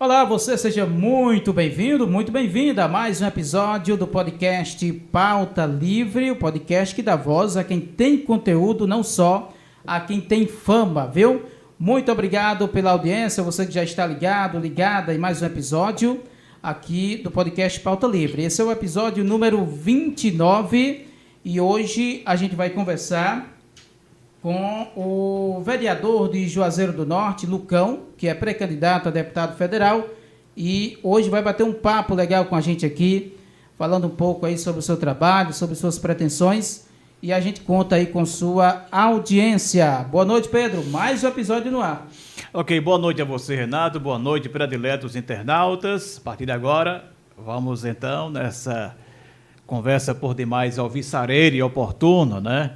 Olá, você seja muito bem-vindo, muito bem-vinda a mais um episódio do podcast Pauta Livre, o podcast que dá voz a quem tem conteúdo, não só a quem tem fama, viu? Muito obrigado pela audiência, você que já está ligado, ligada em mais um episódio aqui do podcast Pauta Livre. Esse é o episódio número 29 e hoje a gente vai conversar com o vereador de Juazeiro do Norte, Lucão, que é pré-candidato a deputado federal, e hoje vai bater um papo legal com a gente aqui, falando um pouco aí sobre o seu trabalho, sobre suas pretensões, e a gente conta aí com sua audiência. Boa noite, Pedro. Mais um episódio no ar. Ok, boa noite a você, Renato. Boa noite, prediletos internautas. A partir de agora, vamos então nessa conversa por demais alvissareira e oportuna, né?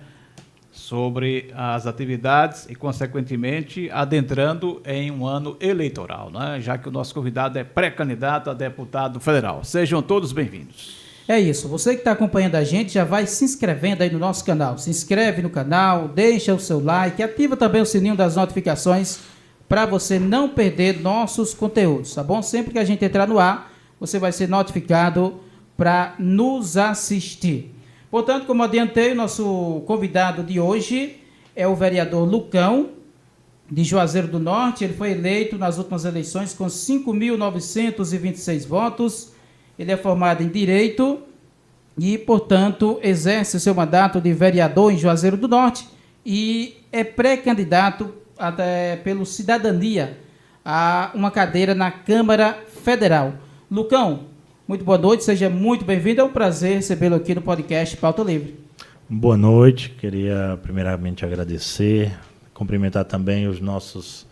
Sobre as atividades e, consequentemente, adentrando em um ano eleitoral, né? Já que o nosso convidado é pré-candidato a deputado federal. Sejam todos bem-vindos. É isso, você que está acompanhando a gente já vai se inscrevendo aí no nosso canal. Se inscreve no canal, deixa o seu like, ativa também o sininho das notificações para você não perder nossos conteúdos, tá bom? Sempre que a gente entrar no ar, você vai ser notificado para nos assistir. Portanto, como adiantei, o nosso convidado de hoje é o vereador Lucão, de Juazeiro do Norte. Ele foi eleito nas últimas eleições com 5.926 votos. Ele é formado em Direito e, portanto, exerce o seu mandato de vereador em Juazeiro do Norte e é pré-candidato pelo Cidadania a uma cadeira na Câmara Federal. Lucão, muito boa noite, seja muito bem-vindo. É um prazer recebê-lo aqui no podcast Pauta Livre. Boa noite, queria primeiramente agradecer, cumprimentar também os nossos,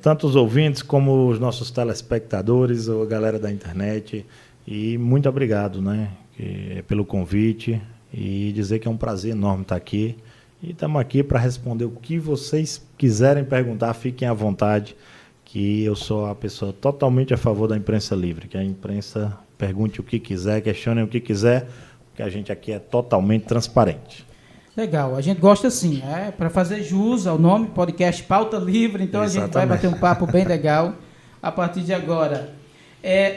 tanto os ouvintes como os nossos telespectadores, a galera da internet, e muito obrigado, né, pelo convite e dizer que é um prazer enorme estar aqui. E estamos aqui para responder o que vocês quiserem perguntar, fiquem à vontade, que eu sou a pessoa totalmente a favor da imprensa livre, que a imprensa pergunte o que quiser, questione o que quiser, porque a gente aqui é totalmente transparente. Legal, a gente gosta assim, para fazer jus ao nome, podcast Pauta Livre, então exatamente. A gente vai bater um papo bem legal a partir de agora.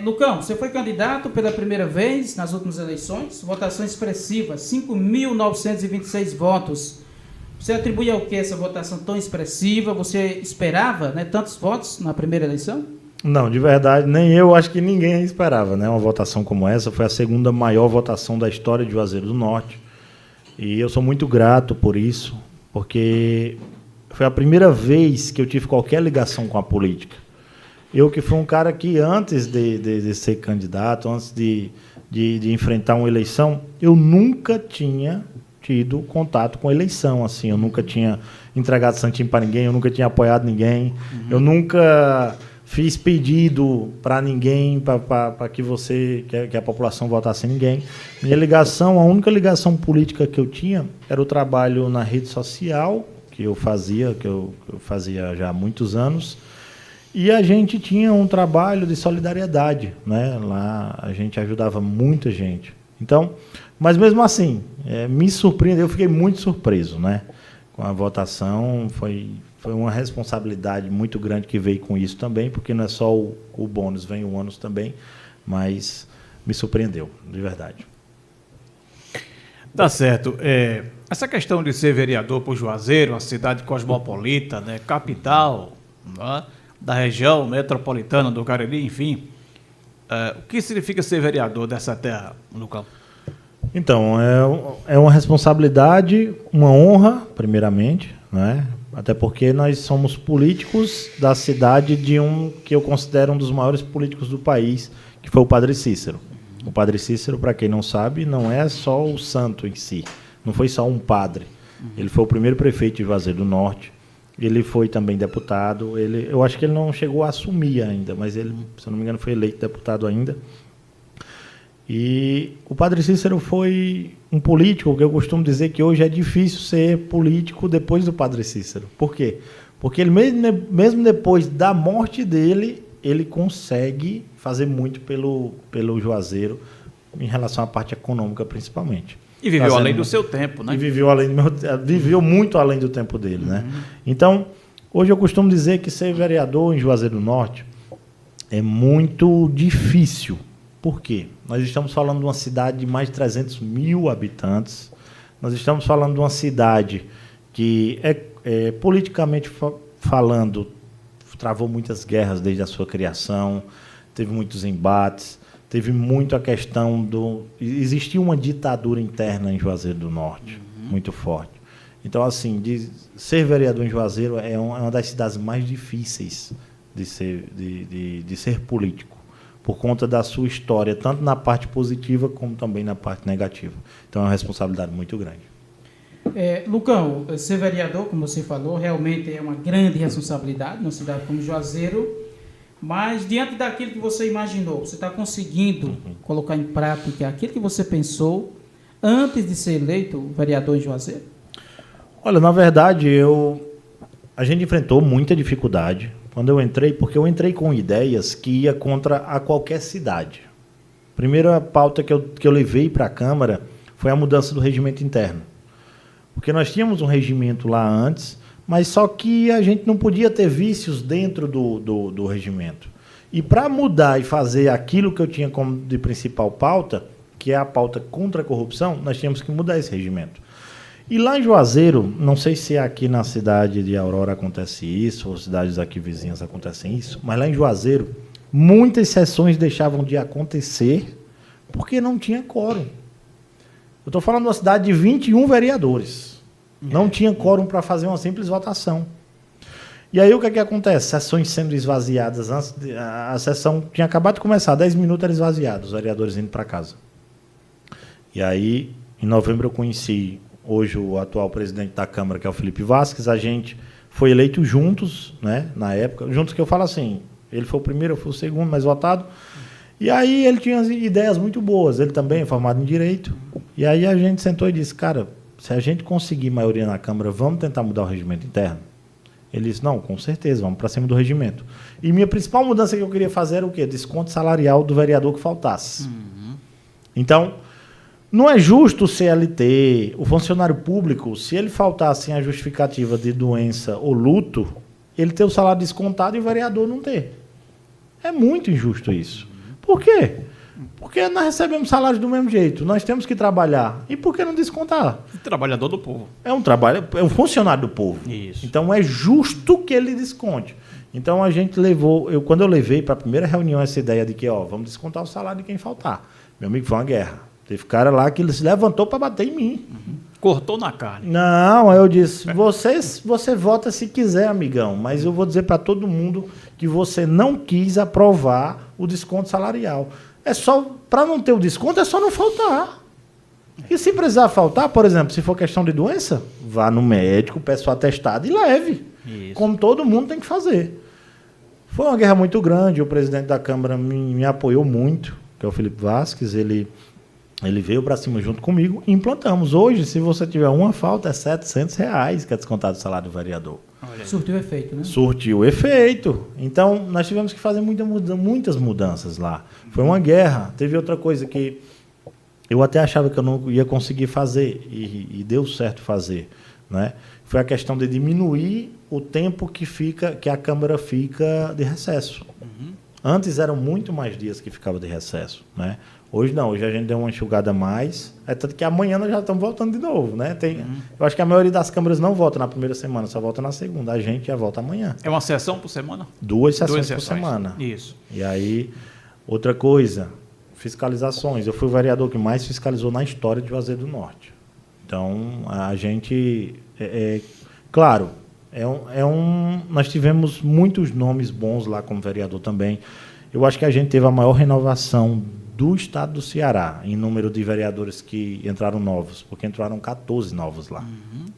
Lucão, você foi candidato pela primeira vez nas últimas eleições, votação expressiva, 5.926 votos. Você atribui ao que essa votação tão expressiva? Você esperava, né, tantos votos na primeira eleição? Não, de verdade, nem eu, acho que ninguém esperava, né? Uma votação como essa foi a segunda maior votação da história de Juazeiro do Norte. E eu sou muito grato por isso, porque foi a primeira vez que eu tive qualquer ligação com a política. Eu que fui um cara que antes de ser candidato, antes de enfrentar uma eleição, eu nunca tinha tido contato com a eleição, assim, eu nunca tinha entregado santinho para ninguém, eu nunca tinha apoiado ninguém, eu nunca fiz pedido para ninguém, para que a população votasse em ninguém. Minha ligação, a única ligação política que eu tinha era o trabalho na rede social, que eu fazia já há muitos anos, e a gente tinha um trabalho de solidariedade, né? Lá a gente ajudava muita gente. Então, mas mesmo assim, me surpreendeu, eu fiquei muito surpreso, né? Com a votação, foi uma responsabilidade muito grande que veio com isso também, porque não é só o bônus, vem o ônus também, mas me surpreendeu, de verdade. Tá certo. Essa questão de ser vereador por Juazeiro, uma cidade cosmopolita, né, capital, né, da região metropolitana do Cariri, enfim, o que significa ser vereador dessa terra, Lucão? Então, é uma responsabilidade, uma honra, primeiramente, né? Até porque nós somos políticos da cidade de que eu considero um dos maiores políticos do país, que foi o Padre Cícero. O Padre Cícero, para quem não sabe, não é só o santo em si, não foi só um padre. Ele foi o primeiro prefeito de Juazeiro do Norte, ele foi também deputado, eu acho que ele não chegou a assumir ainda, mas ele, se eu não me engano, foi eleito deputado ainda. E o Padre Cícero foi um político, que eu costumo dizer que hoje é difícil ser político depois do Padre Cícero. Por quê? Porque ele, mesmo depois da morte dele, ele consegue fazer muito pelo Juazeiro, em relação à parte econômica, principalmente. E viveu além do seu tempo, né? E viveu muito além do tempo dele, né? Então, hoje eu costumo dizer que ser vereador em Juazeiro do Norte é muito difícil. Por quê? Nós estamos falando de uma cidade de mais de 300 mil habitantes. Nós estamos falando de uma cidade que, politicamente falando, travou muitas guerras desde a sua criação, teve muitos embates, teve muito a questão do... Existia uma ditadura interna em Juazeiro do Norte, muito forte. Então, assim, ser vereador em Juazeiro é uma das cidades mais difíceis de ser político, por conta da sua história, tanto na parte positiva como também na parte negativa. Então, é uma responsabilidade muito grande. Lucão, ser vereador, como você falou, realmente é uma grande responsabilidade numa cidade como Juazeiro, mas diante daquilo que você imaginou, você está conseguindo colocar em prática aquilo que você pensou antes de ser eleito vereador em Juazeiro? Olha, na verdade, a gente enfrentou muita dificuldade quando eu entrei, porque eu entrei com ideias que ia contra a qualquer cidade. A primeira pauta que eu levei para a Câmara foi a mudança do regimento interno. Porque nós tínhamos um regimento lá antes, mas só que a gente não podia ter vícios dentro do regimento. E para mudar e fazer aquilo que eu tinha como de principal pauta, que é a pauta contra a corrupção, nós tínhamos que mudar esse regimento. E lá em Juazeiro, não sei se aqui na cidade de Aurora acontece isso, ou cidades aqui vizinhas acontecem isso, mas lá em Juazeiro, muitas sessões deixavam de acontecer porque não tinha quórum. Eu estou falando de uma cidade de 21 vereadores. Não tinha quórum para fazer uma simples votação. E aí o que acontece? Sessões sendo esvaziadas. A sessão tinha acabado de começar, 10 minutos era esvaziada, os vereadores indo para casa. E aí, em novembro, eu conheci hoje o atual presidente da Câmara, que é o Felipe Vasques. A gente foi eleito juntos, né, na época. Juntos que eu falo assim, ele foi o primeiro, eu fui o segundo, mais votado. E aí ele tinha ideias muito boas. Ele também é formado em Direito. E aí a gente sentou e disse, cara, se a gente conseguir maioria na Câmara, vamos tentar mudar o regimento interno? Ele disse, não, com certeza, vamos para cima do regimento. E minha principal mudança que eu queria fazer era o quê? Desconto salarial do vereador que faltasse. Então, não é justo o CLT, o funcionário público, se ele faltasse a justificativa de doença ou luto, ele ter o salário descontado e o vereador não ter. É muito injusto isso. Por quê? Porque nós recebemos salário do mesmo jeito, nós temos que trabalhar. E por que não descontar? Trabalhador do povo. É um funcionário do povo. Isso. Então é justo que ele desconte. Então a gente quando eu levei para a primeira reunião essa ideia de que, vamos descontar o salário de quem faltar. Meu amigo, foi uma guerra. Teve cara lá que ele se levantou para bater em mim. Cortou na carne. Não, eu disse, você vota se quiser, amigão, mas eu vou dizer para todo mundo que você não quis aprovar o desconto salarial. É só, para não ter o desconto, é só não faltar. E se precisar faltar, por exemplo, se for questão de doença, vá no médico, peça o atestado e leve. Isso. Como todo mundo tem que fazer. Foi uma guerra muito grande, o presidente da Câmara me apoiou muito, que é o Felipe Vasques, ele veio para cima junto comigo e implantamos. Hoje, se você tiver uma falta, é R$700 que é descontado do salário do vereador. Surtiu efeito, né? Surtiu efeito. Então, nós tivemos que fazer muitas mudanças lá. Foi uma guerra. Teve outra coisa que eu até achava que eu não ia conseguir fazer e deu certo fazer, né? Foi a questão de diminuir o tempo que a Câmara fica de recesso. Antes eram muito mais dias que ficava de recesso, né? Hoje não, hoje a gente deu uma enxugada a mais, tanto que amanhã nós já estamos voltando de novo, né? Eu acho que a maioria das câmaras não vota na primeira semana, só vota na segunda. A gente já volta amanhã. É uma sessão por semana? Duas sessões por semana. Isso. E aí, outra coisa, fiscalizações. Eu fui o vereador que mais fiscalizou na história de Juazeiro do Norte. Então, a gente... claro, nós tivemos muitos nomes bons lá como vereador também. Eu acho que a gente teve a maior renovação do estado do Ceará, em número de vereadores que entraram novos, porque entraram 14 novos lá.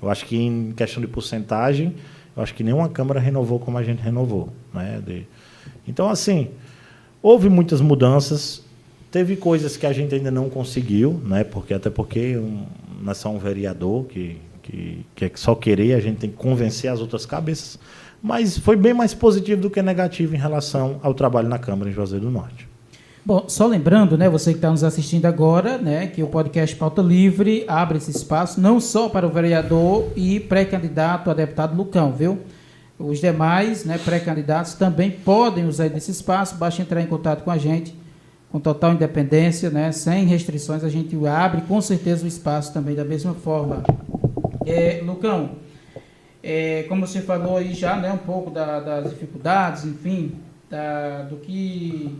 Eu acho que em questão de porcentagem, eu acho que nenhuma Câmara renovou como a gente renovou, né? Então, assim, houve muitas mudanças, teve coisas que a gente ainda não conseguiu, né? Até porque não é só um vereador que é só querer, a gente tem que convencer as outras cabeças, mas foi bem mais positivo do que negativo em relação ao trabalho na Câmara em Juazeiro do Norte. Bom, só lembrando, né, você que está nos assistindo agora, né, que o podcast Pauta Livre abre esse espaço não só para o vereador e pré-candidato a deputado Lucão, viu? os demais, né, pré-candidatos também podem usar desse espaço, basta entrar em contato com a gente, com total independência, né, sem restrições, a gente abre com certeza o espaço também da mesma forma. Lucão, como você falou aí já, né, um pouco das dificuldades, enfim, do que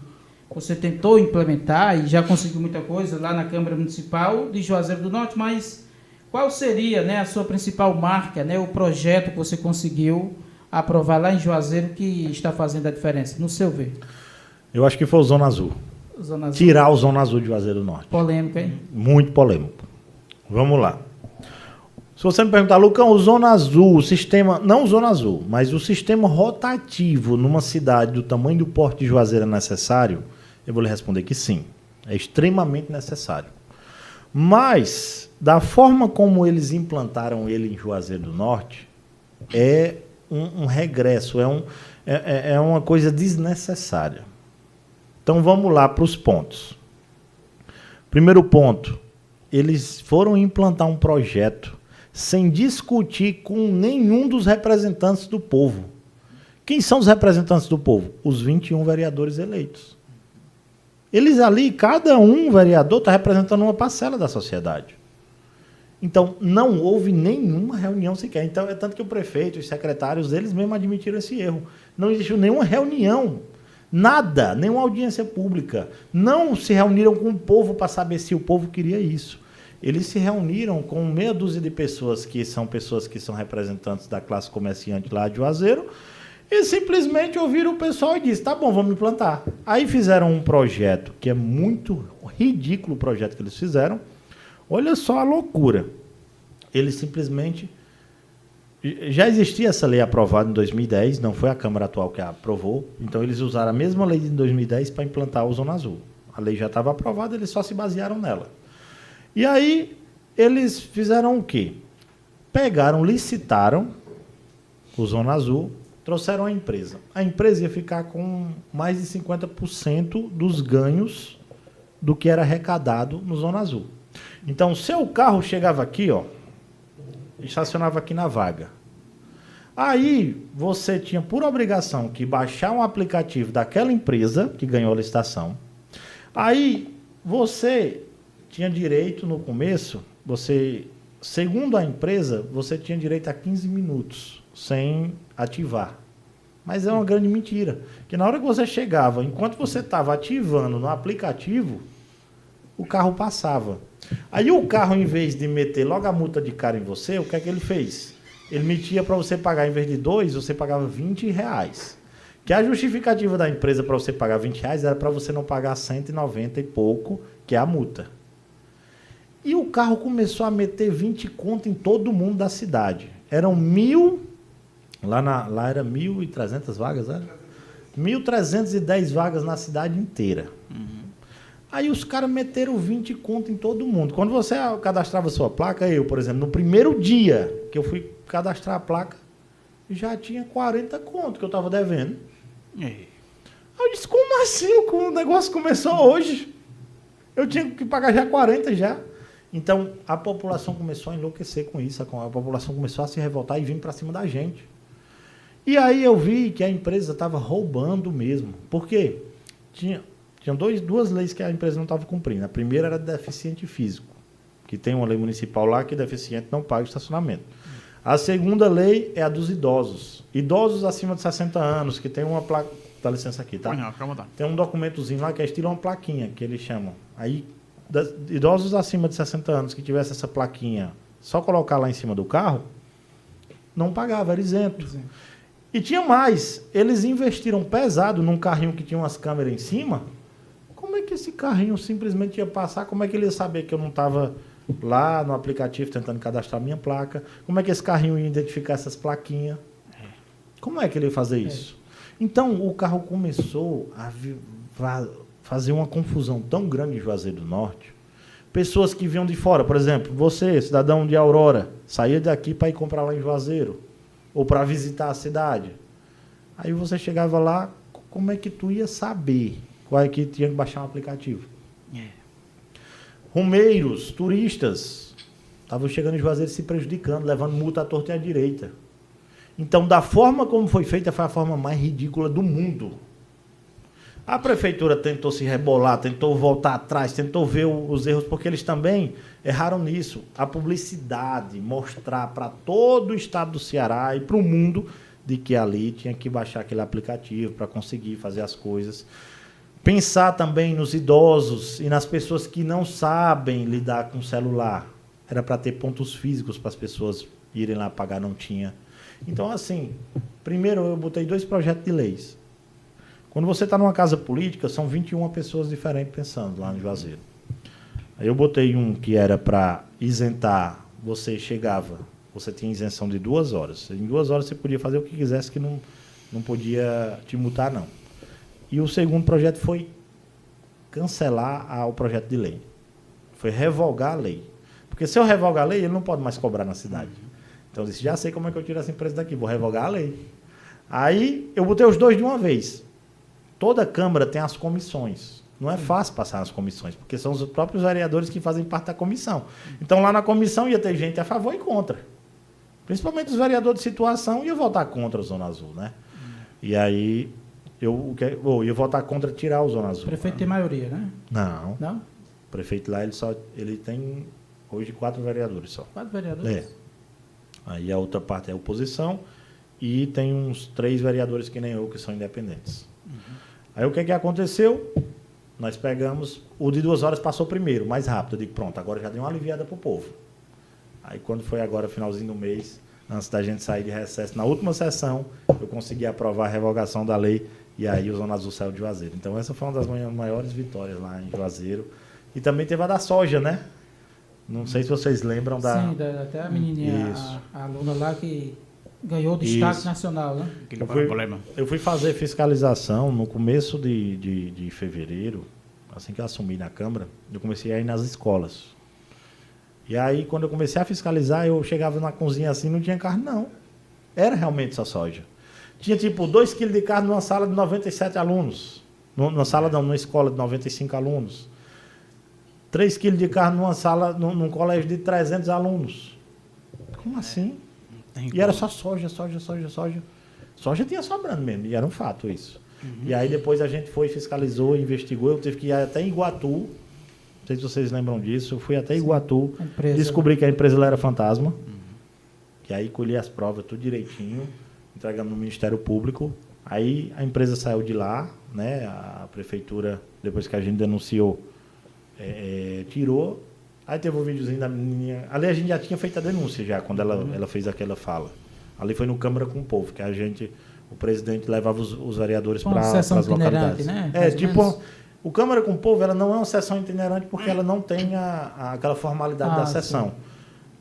você tentou implementar e já conseguiu muita coisa lá na Câmara Municipal de Juazeiro do Norte, mas qual seria, né, a sua principal marca, né, o projeto que você conseguiu aprovar lá em Juazeiro que está fazendo a diferença, no seu ver? Eu acho que foi o Zona Azul. Zona Azul. Tirar o Zona Azul de Juazeiro do Norte. Polêmico, hein? Muito polêmico. Vamos lá. Se você me perguntar, Lucão, o Zona Azul, o sistema, não o Zona Azul, mas o sistema rotativo numa cidade do tamanho do Porto de Juazeiro é necessário? Eu vou lhe responder que sim. É extremamente necessário. Mas, da forma como eles implantaram ele em Juazeiro do Norte, é um regresso, é uma coisa desnecessária. Então, vamos lá para os pontos. Primeiro ponto, eles foram implantar um projeto sem discutir com nenhum dos representantes do povo. Quem são os representantes do povo? Os 21 vereadores eleitos. Eles ali, cada um vereador está representando uma parcela da sociedade. Então, não houve nenhuma reunião sequer. Então, é tanto que o prefeito, os secretários, eles mesmos admitiram esse erro. Não existiu nenhuma reunião, nada, nenhuma audiência pública. Não se reuniram com o povo para saber se o povo queria isso. Eles se reuniram com meia dúzia de pessoas que são representantes da classe comerciante lá de Juazeiro e simplesmente ouviram o pessoal e disse, tá bom, vamos implantar. Aí fizeram um projeto, que é muito ridículo o projeto que eles fizeram. Olha só a loucura. Eles simplesmente... Já existia essa lei aprovada em 2010, não foi a Câmara atual que a aprovou, então eles usaram a mesma lei de 2010 para implantar o Zona Azul. A lei já estava aprovada, eles só se basearam nela. E aí, eles fizeram o quê? Pegaram, licitaram o Zona Azul, trouxeram a empresa. A empresa ia ficar com mais de 50% dos ganhos do que era arrecadado no Zona Azul. Então, seu carro chegava aqui, ó, estacionava aqui na vaga. Aí, você tinha por obrigação que baixar um aplicativo daquela empresa que ganhou a licitação. Aí, você tinha direito, no começo, segundo a empresa, você tinha direito a 15 minutos sem ativar. Mas é uma grande mentira. Que na hora que você chegava, enquanto você estava ativando no aplicativo, o carro passava. Aí o carro, em vez de meter logo a multa de cara em você, o que é que ele fez? Ele metia para você pagar, em vez de 2, você pagava R$20. Que a justificativa da empresa para você pagar R$20 era para você não pagar 190 e pouco, que é a multa. E o carro começou a meter 20 conto em todo mundo da cidade. Eram 1.000, lá era 1.300 vagas, era? 1.310 vagas na cidade inteira. Uhum. Aí os caras meteram 20 conto em todo mundo. Quando você cadastrava sua placa, eu, por exemplo, no primeiro dia que eu fui cadastrar a placa, já tinha 40 conto que eu estava devendo. Aí eu disse, como assim? O negócio começou hoje. Eu tinha que pagar já 40 já. Então, a população começou a enlouquecer com isso, a população começou a se revoltar e vir para cima da gente. E aí eu vi que a empresa estava roubando mesmo. Por quê? Tinha duas leis que a empresa não estava cumprindo. A primeira era deficiente físico, que tem uma lei municipal lá que deficiente não paga estacionamento. A segunda lei é a dos idosos. Idosos acima de 60 anos, que tem uma placa... Dá licença aqui, tá? Não, calma, tá. Tem um documentozinho lá que é estilo uma plaquinha, que eles chamam. Aí... idosos acima de 60 anos que tivesse essa plaquinha, só colocar lá em cima do carro, não pagava, era isento. E tinha mais, eles investiram pesado num carrinho que tinha umas câmeras em cima. Como é que esse carrinho simplesmente ia passar? Como é que ele ia saber que eu não estava lá no aplicativo tentando cadastrar minha placa? Como é que esse carrinho ia identificar essas plaquinhas? Como é que ele ia fazer isso? Então, o carro começou a fazer uma confusão tão grande em Juazeiro do Norte. Pessoas que vinham de fora, por exemplo, você, cidadão de Aurora, saía daqui para ir comprar lá em Juazeiro, ou para visitar a cidade. Aí você chegava lá, como é que tu ia saber qual é que tinha que baixar um aplicativo? Romeiros, turistas, estavam chegando em Juazeiro se prejudicando, levando multa à torta e à direita. Então, da forma como foi feita, foi a forma mais ridícula do mundo. A prefeitura tentou se rebolar, tentou voltar atrás, tentou ver os erros, porque eles também erraram nisso. A publicidade, mostrar para todo o estado do Ceará e para o mundo de que ali tinha que baixar aquele aplicativo para conseguir fazer as coisas. Pensar também nos idosos e nas pessoas que não sabem lidar com o celular. Era para ter pontos físicos para as pessoas irem lá pagar, não tinha. Então, assim, primeiro eu botei 2 projetos de leis. Quando você está numa casa política, são 21 pessoas diferentes pensando lá no Juazeiro. Aí eu botei um que era para isentar, você chegava, você tinha isenção de 2 horas. Em 2 horas você podia fazer o que quisesse, que não podia te multar, não. E o segundo projeto foi cancelar o projeto de lei. Foi revogar a lei. Porque se eu revogar a lei, ele não pode mais cobrar na cidade. Então eu disse, já sei como é que eu tiro essa empresa daqui, vou revogar a lei. Aí eu botei os 2 de uma vez. Toda Câmara tem as comissões. Não é fácil passar nas comissões, porque são os próprios vereadores que fazem parte da comissão. Então lá na comissão ia ter gente a favor e contra. Principalmente os vereadores de situação iam votar contra o Zona Azul, né? E aí eu ia votar contra tirar o Zona Azul. O prefeito tem maioria, né? Não. Não? O prefeito lá, ele tem hoje 4 vereadores só. 4 vereadores? É. Aí a outra parte é a oposição e tem uns 3 vereadores que nem eu, que são independentes. Aí o que aconteceu? Nós pegamos, o de 2 horas passou primeiro, mais rápido. Eu digo, pronto, agora já deu uma aliviada para o povo. Aí quando foi agora, finalzinho do mês, antes da gente sair de recesso, na última sessão, eu consegui aprovar a revogação da lei e aí o Zona Azul saiu de Juazeiro. Então essa foi uma das maiores vitórias lá em Juazeiro. E também teve a da soja, né? Não sei se vocês lembram da... Sim, até a menininha, a aluna lá que ganhou o destaque nacional, né? Eu fui fazer fiscalização no começo de fevereiro, assim que eu assumi na Câmara, eu comecei a ir nas escolas. E aí, quando eu comecei a fiscalizar, eu chegava na cozinha assim, não tinha carne, não. Era realmente só soja. Tinha, tipo, 2 quilos de carne numa sala de 97 alunos. Numa escola de 95 alunos. 3 quilos de carne num colégio de 300 alunos. Como assim? E era só soja. Soja tinha sobrando mesmo, e era um fato isso. E aí depois a gente foi, fiscalizou, investigou. Eu tive que ir até Iguatu. Não sei se vocês lembram disso. Eu fui até Iguatu, descobri que a empresa lá era fantasma. E aí colhi as provas tudo direitinho, entregamos no Ministério Público. Aí a empresa saiu de lá, né? A prefeitura, depois que a gente denunciou, tirou. Aí teve um videozinho da menininha. Ali a gente já tinha feito a denúncia já, quando ela fez aquela fala. Ali foi no Câmara com o Povo, que o presidente levava os vereadores para as localidades. Né? O Câmara com o Povo, ela não é uma sessão itinerante porque ela não tem aquela formalidade da sessão. Sim.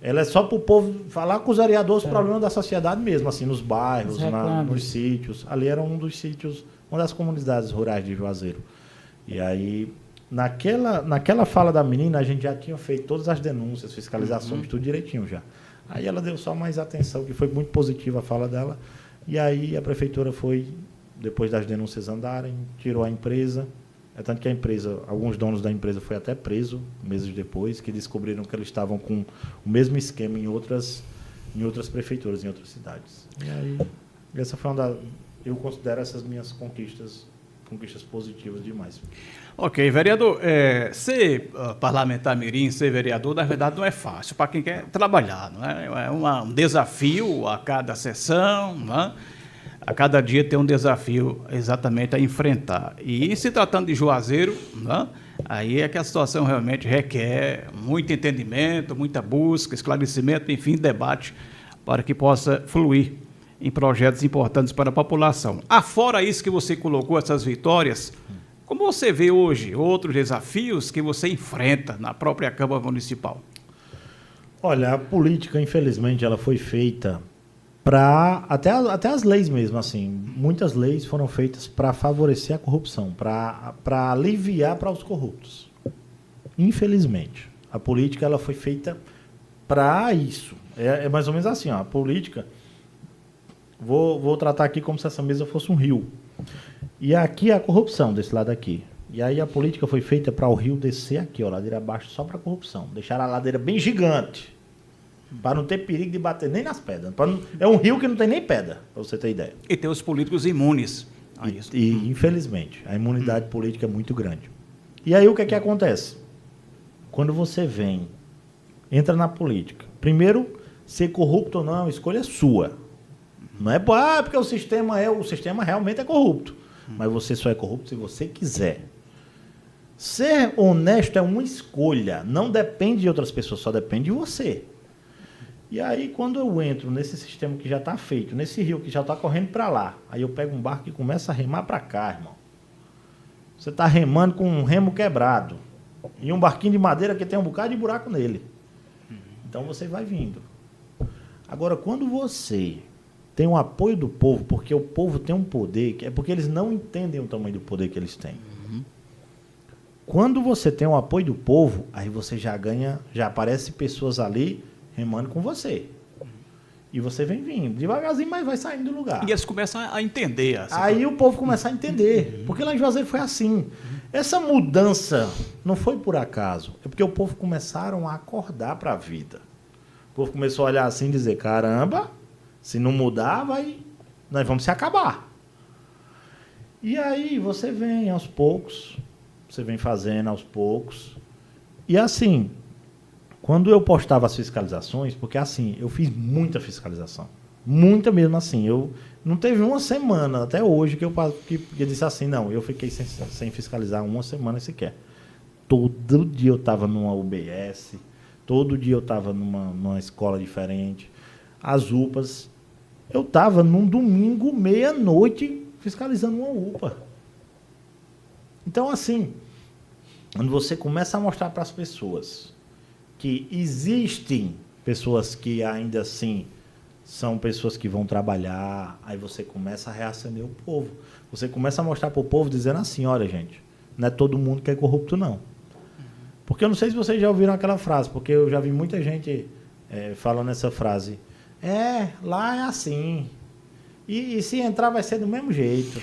Ela é só para o povo falar com os vereadores os problemas da sociedade mesmo, assim, nos bairros, nos sítios. Ali era um dos sítios, uma das comunidades rurais de Juazeiro. E aí, naquela fala da menina, a gente já tinha feito todas as denúncias, fiscalizações, tudo direitinho já. Aí ela deu só mais atenção, que foi muito positiva a fala dela. E aí a prefeitura foi, depois das denúncias andarem, tirou a empresa. É tanto que a empresa, alguns donos da empresa foi até preso meses depois, que descobriram que eles estavam com o mesmo esquema em outras prefeituras, em outras cidades. E aí, essa foi eu considero essas minhas conquistas positivas demais. Ok, vereador, ser parlamentar mirim, ser vereador, na verdade não é fácil para quem quer trabalhar, não é? É um desafio a cada sessão, não é? A cada dia tem um desafio exatamente a enfrentar. E se tratando de Juazeiro, né, aí é que a situação realmente requer muito entendimento, muita busca, esclarecimento, enfim, debate, para que possa fluir em projetos importantes para a população. Afora isso que você colocou, essas vitórias, como você vê hoje outros desafios que você enfrenta na própria Câmara Municipal? Olha, a política, infelizmente, ela foi feita até as leis mesmo, assim, muitas leis foram feitas para favorecer a corrupção, para aliviar para os corruptos. Infelizmente, a política ela foi feita para isso. É mais ou menos assim, ó, a política, vou tratar aqui como se essa mesa fosse um rio. E aqui é a corrupção, desse lado aqui. E aí a política foi feita para o rio descer aqui, ó, ladeira abaixo, só para corrupção. Deixaram a ladeira bem gigante. Para não ter perigo de bater nem nas pedras. É um rio que não tem nem pedra, para você ter ideia. E ter os políticos imunes a isso. E infelizmente, a imunidade política é muito grande. E aí o que é que acontece? Quando você entra na política, primeiro, ser corrupto ou não é uma escolha sua. Não é porque o sistema realmente é corrupto. Mas você só é corrupto se você quiser. Ser honesto é uma escolha, não depende de outras pessoas, só depende de você. E aí, quando eu entro nesse sistema que já está feito, nesse rio que já está correndo para lá, aí eu pego um barco e começo a remar para cá, irmão. Você está remando com um remo quebrado. E um barquinho de madeira que tem um bocado de buraco nele. Então você vai vindo. Agora, quando você tem o apoio do povo, porque o povo tem um poder, é porque eles não entendem o tamanho do poder que eles têm. Quando você tem o apoio do povo, aí você já ganha, já aparece pessoas ali remando com você. E você vem vindo, devagarzinho, mas vai saindo do lugar. E eles começam a entender. Assim, aí o povo começa a entender. Porque lá em Juazeiro foi assim. Essa mudança não foi por acaso. É porque o povo começaram a acordar para a vida. O povo começou a olhar assim e dizer, caramba, se não mudar, nós vamos se acabar. E aí você vem aos poucos, você vem fazendo aos poucos. E assim, quando eu postava as fiscalizações, porque assim, eu fiz muita fiscalização. Muita mesmo assim. Não teve uma semana até hoje que eu disse assim, não, eu fiquei sem fiscalizar uma semana sequer. Todo dia eu estava numa UBS, todo dia eu estava numa escola diferente. As UPAs, eu estava num domingo, meia-noite, fiscalizando uma UPA. Então, assim, quando você começa a mostrar para as pessoas que existem pessoas que ainda assim são pessoas que vão trabalhar, aí você começa a reacender o povo. Você começa a mostrar para o povo dizendo assim, olha, gente, não é todo mundo que é corrupto, não. Porque eu não sei se vocês já ouviram aquela frase, porque eu já vi muita gente falando essa frase. Lá é assim. E se entrar vai ser do mesmo jeito.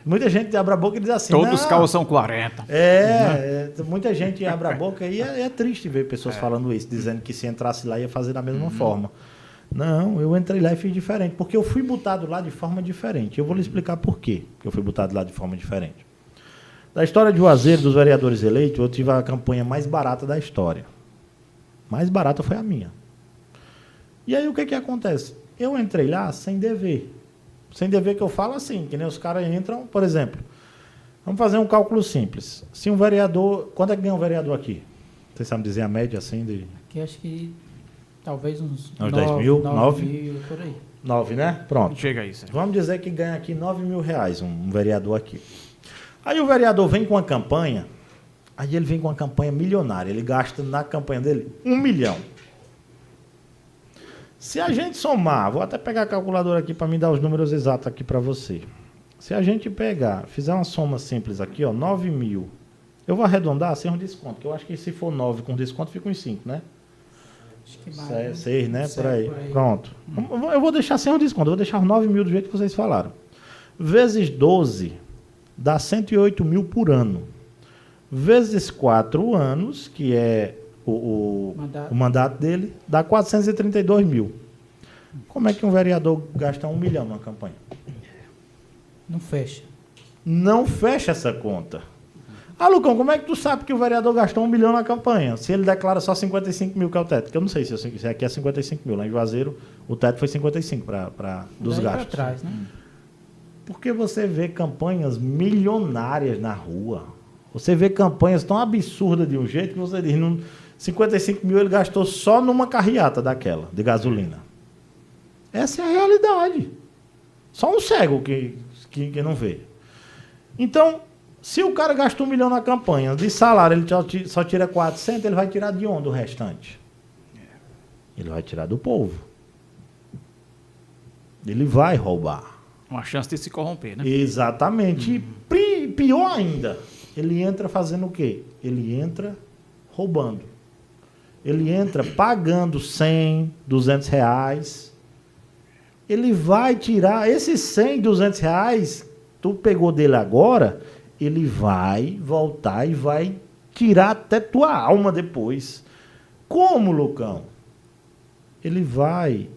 Muita gente abre a boca e diz assim... Todos os carros são 40. Muita gente abre a boca e é triste ver pessoas falando isso, dizendo que se entrasse lá ia fazer da mesma forma. Não, eu entrei lá e fiz diferente, porque eu fui botado lá de forma diferente. Eu vou lhe explicar por quê que eu fui botado lá de forma diferente. Da história de Juazeiro, dos vereadores eleitos, eu tive a campanha mais barata da história. Mais barata foi a minha. E aí o que acontece? Eu entrei lá sem dever. Sem dever que eu falo assim, que nem os caras entram, por exemplo, vamos fazer um cálculo simples. Se um vereador... Quanto é que ganha um vereador aqui? Vocês sabem dizer a média assim de... Aqui acho que talvez uns 10 mil? 9 mil, por aí. 9, né? Pronto. Chega aí, senhor. Vamos dizer que ganha aqui R$9.000, um vereador aqui. Aí o vereador vem com uma campanha, aí ele vem com uma campanha milionária, ele gasta na campanha dele 1 milhão. Se a gente somar, vou até pegar a calculadora aqui para me dar os números exatos aqui para você. Se a gente fizer uma soma simples aqui, ó, 9 mil. Eu vou arredondar sem um desconto, que eu acho que se for 9 com desconto fica uns 5, né? Acho que mais. 6, né? Por aí. Pronto. Eu vou deixar sem um desconto, eu vou deixar os 9 mil do jeito que vocês falaram. Vezes 12, dá 108 mil por ano. Vezes 4 anos, que é o mandato dele, dá 432 mil. Como é que um vereador gasta 1 milhão numa campanha? Não fecha. Não fecha essa conta. Lucão, como é que tu sabe que o vereador gastou 1 milhão na campanha? Se ele declara só 55 mil que é o teto. Que eu não sei se aqui é 55 mil. Lá em Juazeiro, o teto foi 55 dos gastos. Pra trás, né? Porque você vê campanhas milionárias na rua. Você vê campanhas tão absurdas de um jeito que você diz... 55 mil ele gastou só numa carreata daquela, de gasolina. Essa é a realidade. Só um cego que não vê. Então, se o cara gastou 1 milhão na campanha, de salário ele só tira 400, ele vai tirar de onde o restante? Ele vai tirar do povo. Ele vai roubar. Uma chance de se corromper, né? Exatamente. E pior ainda, ele entra fazendo o quê? Ele entra roubando. Ele entra pagando 100, 200 reais. Ele vai tirar esses 100, 200 reais, tu pegou dele agora, ele vai voltar e vai tirar até tua alma depois. Como, Lucão? ele vai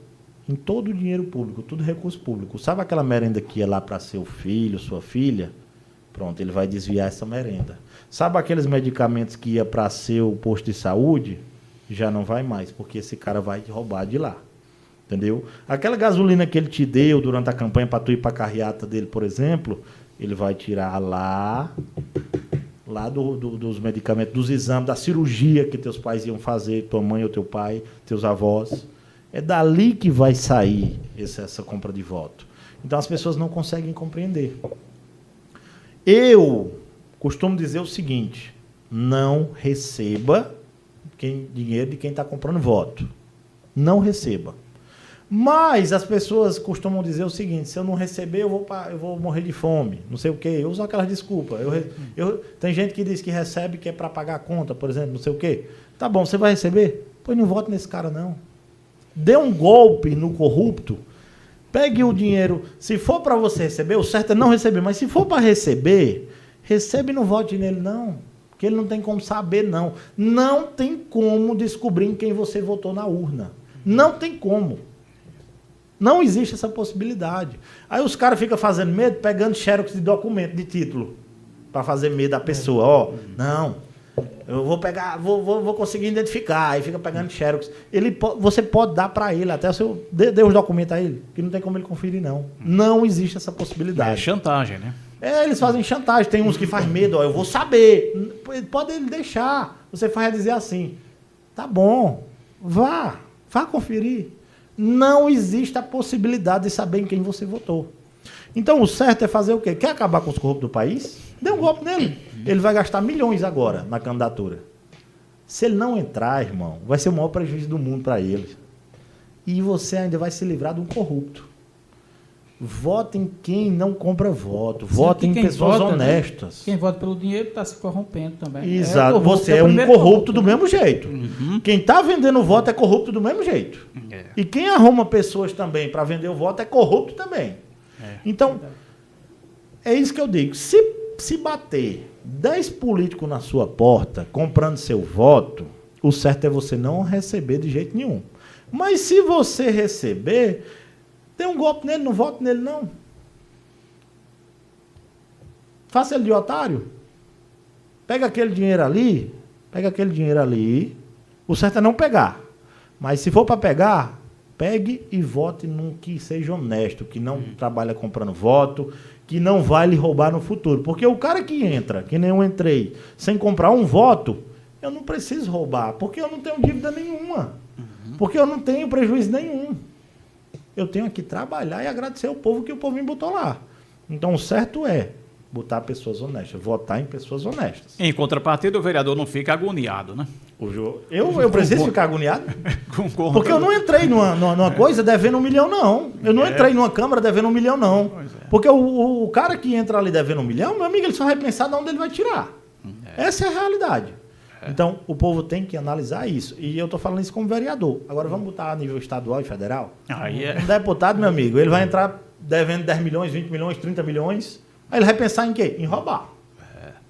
em todo o dinheiro público, tudo recurso público. Sabe aquela merenda que ia lá para seu filho, sua filha? Pronto, ele vai desviar essa merenda. Sabe aqueles medicamentos que ia para seu posto de saúde? Já não vai mais, porque esse cara vai roubar de lá. Entendeu? Aquela gasolina que ele te deu durante a campanha para tu ir para a carreata dele, por exemplo, ele vai tirar lá dos medicamentos, dos exames, da cirurgia que teus pais iam fazer, tua mãe ou teu pai, teus avós. É dali que vai sair essa compra de voto. Então as pessoas não conseguem compreender. Eu costumo dizer o seguinte: não receba dinheiro de quem está comprando voto. Não receba. Mas as pessoas costumam dizer o seguinte: se eu não receber, eu vou morrer de fome, não sei o quê. Eu uso aquelas desculpas. Tem gente que diz que recebe, que é para pagar a conta, por exemplo, não sei o quê. Tá bom, você vai receber? Pois não vote nesse cara, não. Dê um golpe no corrupto, pegue o dinheiro. Se for para você receber, o certo é não receber. Mas se for para receber, recebe e não vote nele, não. Porque ele não tem como saber, não. Não tem como descobrir em quem você votou na urna. Não tem como. Não existe essa possibilidade. Aí os caras ficam fazendo medo, pegando xerox de documento, de título, para fazer medo da pessoa. Ó, não, eu vou pegar, vou conseguir identificar. Aí fica pegando xerox. Você pode dar para ele, até o seu... Dê os documentos a ele, que não tem como ele conferir, não. Não existe essa possibilidade. É chantagem, né? Eles fazem chantagem. Tem uns que fazem medo, ó, eu vou saber. Pode ele deixar. Você faz dizer assim: tá bom, vá conferir. Não existe a possibilidade de saber em quem você votou. Então, o certo é fazer o quê? Quer acabar com os corruptos do país? Dê um golpe nele. Ele vai gastar milhões agora na candidatura. Se ele não entrar, irmão, vai ser o maior prejuízo do mundo para ele. E você ainda vai se livrar de um corrupto. Vote em quem não compra voto. Vote em pessoas honestas. Né? Quem vota pelo dinheiro está se corrompendo também. Exato. Você é um corrupto do mesmo jeito. Uhum. Quem está vendendo voto é corrupto do mesmo jeito. É. E quem arruma pessoas também para vender o voto é corrupto também. É. Então, é isso que eu digo. Se bater 10 políticos na sua porta comprando seu voto, o certo é você não receber de jeito nenhum. Mas se você receber... Tem um golpe nele, não vote nele, não. Faça ele de otário. Pega aquele dinheiro ali. O certo é não pegar. Mas se for para pegar, pegue e vote num que seja honesto, que não trabalha comprando voto, que não vai lhe roubar no futuro. Porque o cara que entra, que nem eu entrei, sem comprar um voto, eu não preciso roubar, porque eu não tenho dívida nenhuma. Porque eu não tenho prejuízo nenhum. Eu tenho que trabalhar e agradecer ao povo que o povo me botou lá. Então, o certo é botar pessoas honestas, votar em pessoas honestas. Em contrapartida, o vereador não fica agoniado, né? Eu preciso ficar agoniado? Porque eu não entrei numa coisa devendo 1 milhão, não. Eu não entrei numa Câmara devendo 1 milhão, não. Porque o cara que entra ali devendo 1 milhão, meu amigo, ele só vai pensar de onde ele vai tirar. Essa é a realidade. Então, o povo tem que analisar isso. E eu estou falando isso como vereador. Agora, vamos botar a nível estadual e federal? Um deputado, meu amigo, ele vai entrar devendo 10 milhões, 20 milhões, 30 milhões. Aí ele vai pensar em quê? Em roubar.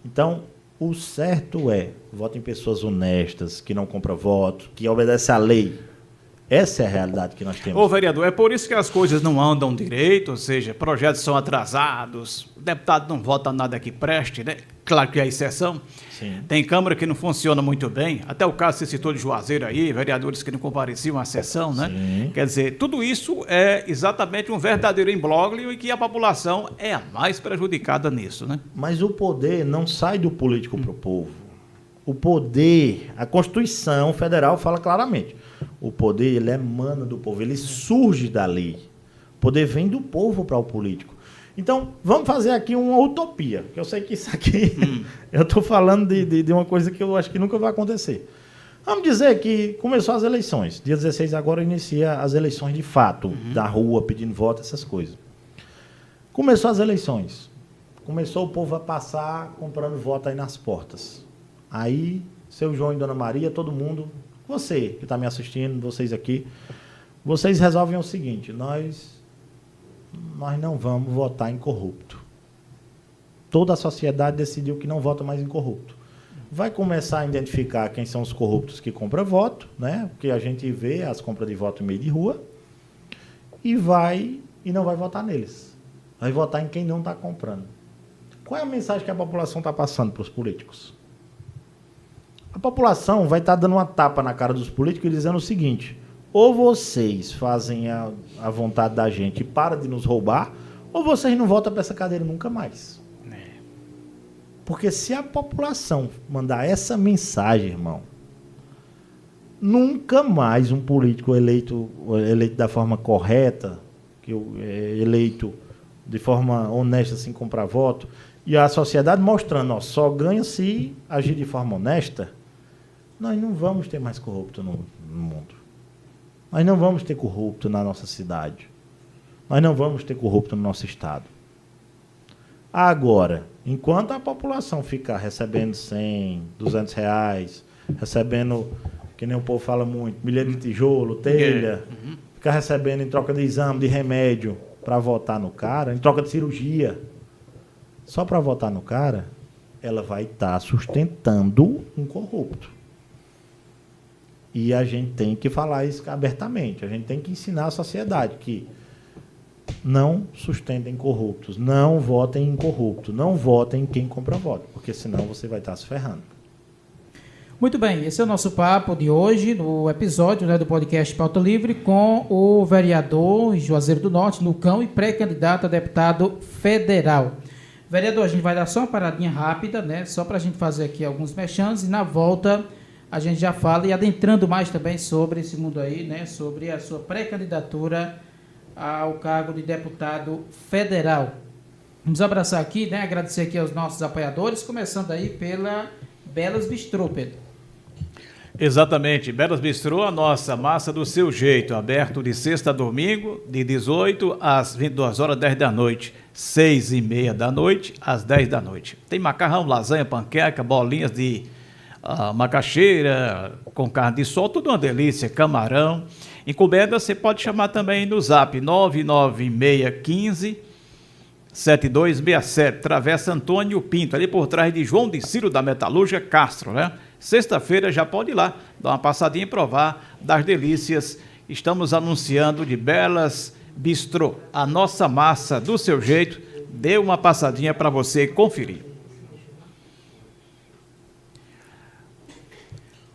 Então, o certo é, vote em pessoas honestas, que não compram voto, que obedecem à lei. Essa é a realidade que nós temos. Ô, vereador, é por isso que as coisas não andam direito, ou seja, projetos são atrasados, o deputado não vota nada que preste, né? Claro que é exceção. Sim. Tem Câmara que não funciona muito bem, até o caso que você citou de Juazeiro aí, vereadores que não compareciam à sessão, né? Sim. Quer dizer, tudo isso é exatamente um verdadeiro imbróglio e que a população é a mais prejudicada nisso, né? Mas o poder não sai do político para o povo. O poder, a Constituição Federal fala claramente, o poder ele emana do povo, ele surge da lei. O poder vem do povo para o político. Então, vamos fazer aqui uma utopia, que eu sei que isso aqui, eu estou falando de uma coisa que eu acho que nunca vai acontecer. Vamos dizer que começou as eleições, dia 16 agora inicia as eleições de fato, da rua, pedindo voto, essas coisas. Começou as eleições, começou o povo a passar comprando voto aí nas portas. Aí, seu João e Dona Maria, todo mundo, você que está me assistindo, vocês aqui, vocês resolvem o seguinte, nós não vamos votar em corrupto. Toda a sociedade decidiu que não vota mais em corrupto. vai começar a identificar quem são os corruptos que compram voto, né? Porque a gente vê as compras de voto em meio de rua, e não vai votar neles. Vai votar em quem não está comprando. Qual é a mensagem que a população está passando para os políticos? A população vai estar dando uma tapa na cara dos políticos e dizendo o seguinte: ou vocês fazem a vontade da gente e param de nos roubar, ou vocês não voltam para essa cadeira nunca mais. Porque se a população mandar essa mensagem, irmão, nunca mais um político eleito da forma correta, eleito de forma honesta, sem comprar voto, e a sociedade mostrando, ó, só ganha se agir de forma honesta, nós não vamos ter mais corrupto no mundo. Nós não vamos ter corrupto na nossa cidade. Nós não vamos ter corrupto no nosso estado. Agora, enquanto a população ficar recebendo 100, 200 reais, recebendo, que nem o povo fala muito, milheiro de tijolo, telha, ficar recebendo em troca de exame, de remédio, para votar no cara, em troca de cirurgia, só para votar no cara, ela vai estar sustentando um corrupto. E a gente tem que falar isso abertamente. A gente tem que ensinar a sociedade que não sustentem corruptos, não votem em corrupto, não votem em quem compra voto, porque senão você vai estar se ferrando. Muito bem, esse é o nosso papo de hoje, no episódio, né, do podcast Pauta Livre, com o vereador Juazeiro do Norte, Lucão, e pré-candidato a deputado federal. Vereador, a gente vai dar só uma paradinha rápida, né, só para a gente fazer aqui alguns merchans, e na volta a gente já fala, e adentrando mais também sobre esse mundo aí, né, sobre a sua pré-candidatura ao cargo de deputado federal. Vamos abraçar aqui, né, agradecer aqui aos nossos apoiadores, começando aí pela Belas Bistrô, Pedro. Exatamente, Belas Bistrô, a nossa massa do seu jeito, aberto de sexta a domingo, de 18 às 22 horas, 10 da noite, 6h30 da noite, às 10 da noite. Tem macarrão, lasanha, panqueca, bolinhas de macaxeira, com carne de sol, tudo uma delícia, camarão. Encomenda, você pode chamar também no zap 99615-7267, Travessa Antônio Pinto, ali por trás de João de Ciro da Metalúrgica Castro, né? Sexta-feira já pode ir lá, dar uma passadinha e provar das delícias. Estamos anunciando de Belas Bistrô, a nossa massa do seu jeito. Dê uma passadinha para você conferir.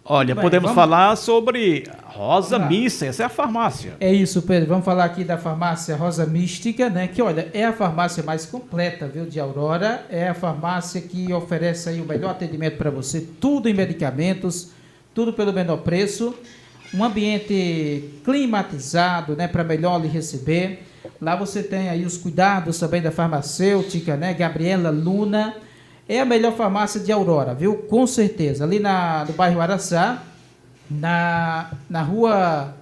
Olha, podemos falar sobre Rosa Mística, essa é a farmácia. É isso, Pedro. Vamos falar aqui da farmácia Rosa Mística, né? Que, olha, é a farmácia mais completa, viu, de Aurora. É a farmácia que oferece aí o melhor atendimento para você. Tudo em medicamentos, tudo pelo menor preço. Um ambiente climatizado, né? Para melhor lhe receber. Lá você tem aí os cuidados também da farmacêutica, né? Gabriela Luna. É a melhor farmácia de Aurora, viu? Com certeza. Ali no bairro Araçá, na rua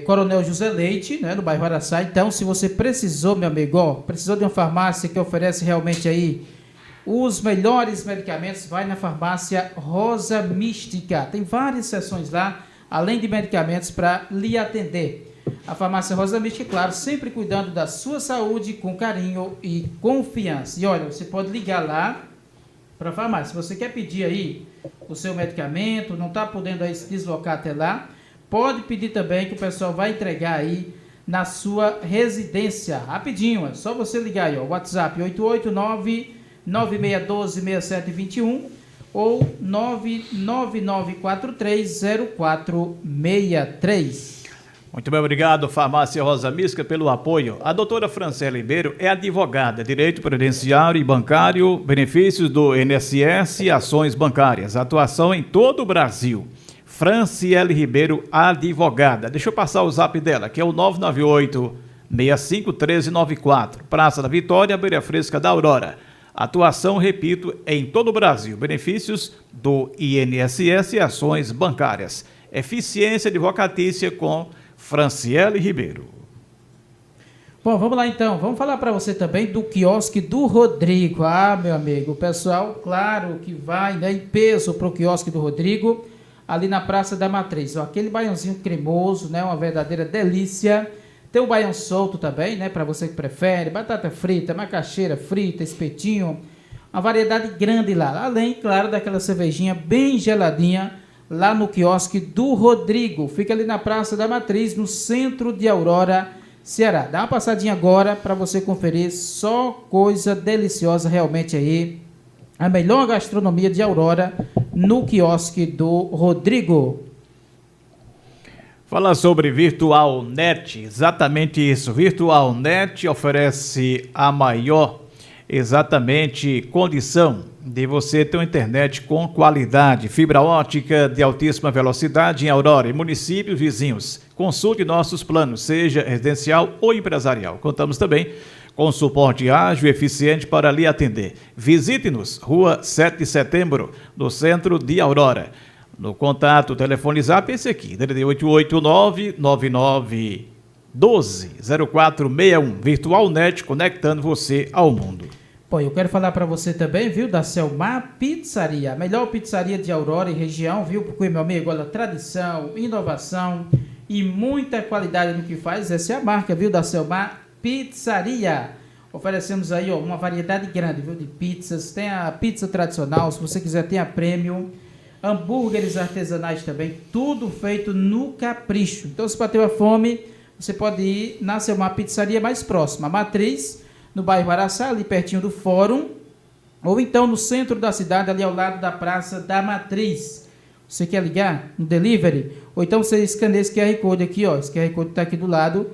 Coronel José Leite, né? No bairro Araçá. Então, se você precisou, meu amigo, precisou de uma farmácia que oferece realmente aí os melhores medicamentos, vai na farmácia Rosa Mística. Tem várias seções lá, além de medicamentos para lhe atender. A farmácia Rosa Mística, claro, sempre cuidando da sua saúde com carinho e confiança. E olha, você pode ligar lá para a farmácia. Se você quer pedir aí o seu medicamento, não está podendo aí se deslocar até lá, pode pedir também que o pessoal vai entregar aí na sua residência. Rapidinho, é só você ligar aí, ó, WhatsApp 889-9612-6721 ou 999430463. Muito bem, obrigado, Farmácia Rosa Mística, pelo apoio. A doutora Franciele Ribeiro é advogada, direito previdenciário e bancário, benefícios do INSS e ações bancárias. Atuação em todo o Brasil. Franciele Ribeiro, advogada. Deixa eu passar o zap dela, que é o 998-651394. Praça da Vitória, Beira Fresca da Aurora. Atuação, repito, em todo o Brasil. Benefícios do INSS e ações bancárias. Eficiência advocatícia com Franciele Ribeiro. Bom, vamos lá então. Vamos falar para você também do quiosque do Rodrigo. Ah, meu amigo, o pessoal, claro que vai, né, em peso para o quiosque do Rodrigo, ali na Praça da Matriz. Ó, aquele baiãozinho cremoso, né, uma verdadeira delícia. Tem o baião solto também, né, para você que prefere. Batata frita, macaxeira frita, espetinho. Uma variedade grande lá. Além, claro, daquela cervejinha bem geladinha lá no quiosque do Rodrigo. Fica ali na Praça da Matriz, no centro de Aurora, Ceará. Dá uma passadinha agora para você conferir, só coisa deliciosa realmente aí. A melhor gastronomia de Aurora no quiosque do Rodrigo. Fala sobre VirtualNet, exatamente isso. VirtualNet oferece a maior, exatamente, condição de você ter uma internet com qualidade, fibra ótica de altíssima velocidade em Aurora e municípios vizinhos. Consulte nossos planos, seja residencial ou empresarial. Contamos também com suporte ágil e eficiente para lhe atender. Visite-nos, Rua 7 de Setembro, no centro de Aurora. No contato, telefone zap esse aqui, 889-9912-0461. VirtualNet, conectando você ao mundo. Pô, eu quero falar para você também, viu, da Selmar Pizzaria. A melhor pizzaria de Aurora e região, viu, porque, meu amigo, olha, tradição, inovação e muita qualidade no que faz. Essa é a marca, viu, da Selmar Pizzaria. Oferecemos aí, ó, uma variedade grande, viu, de pizzas. Tem a pizza tradicional, se você quiser tem a premium. Hambúrgueres artesanais também, tudo feito no capricho. Então, se bateu a fome, você pode ir na Selmar Pizzaria mais próxima, a Matriz, no bairro Araçá, ali pertinho do Fórum, ou então no centro da cidade, ali ao lado da Praça da Matriz. Você quer ligar no delivery? Ou então você escaneia esse QR Code aqui, ó. Esse QR Code está aqui do lado.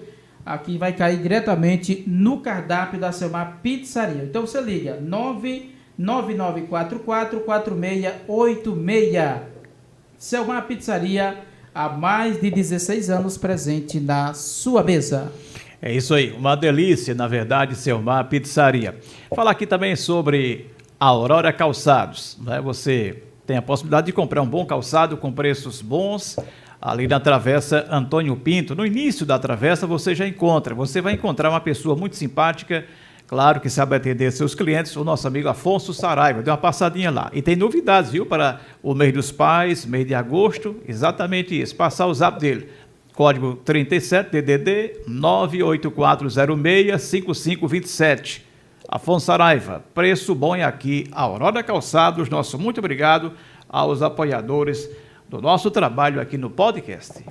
Aqui vai cair diretamente no cardápio da Selmar Pizzaria. Então você liga 999444686. Selmar Pizzaria, há mais de 16 anos presente na sua mesa. É isso aí, uma delícia, na verdade, Selmar Pizzaria. Falar aqui também sobre a Aurora Calçados, né? Você tem a possibilidade de comprar um bom calçado com preços bons, ali na Travessa Antônio Pinto. No início da travessa você vai encontrar uma pessoa muito simpática, claro que sabe atender seus clientes, o nosso amigo Afonso Saraiva. Dê uma passadinha lá. E tem novidades, viu, para o mês dos pais, mês de agosto, exatamente isso. Passar o zap dele. Código 37-DDD 98406-5527. Afonso Saraiva, preço bom é aqui, Aurora Calçados. Nosso muito obrigado aos apoiadores do nosso trabalho aqui no podcast.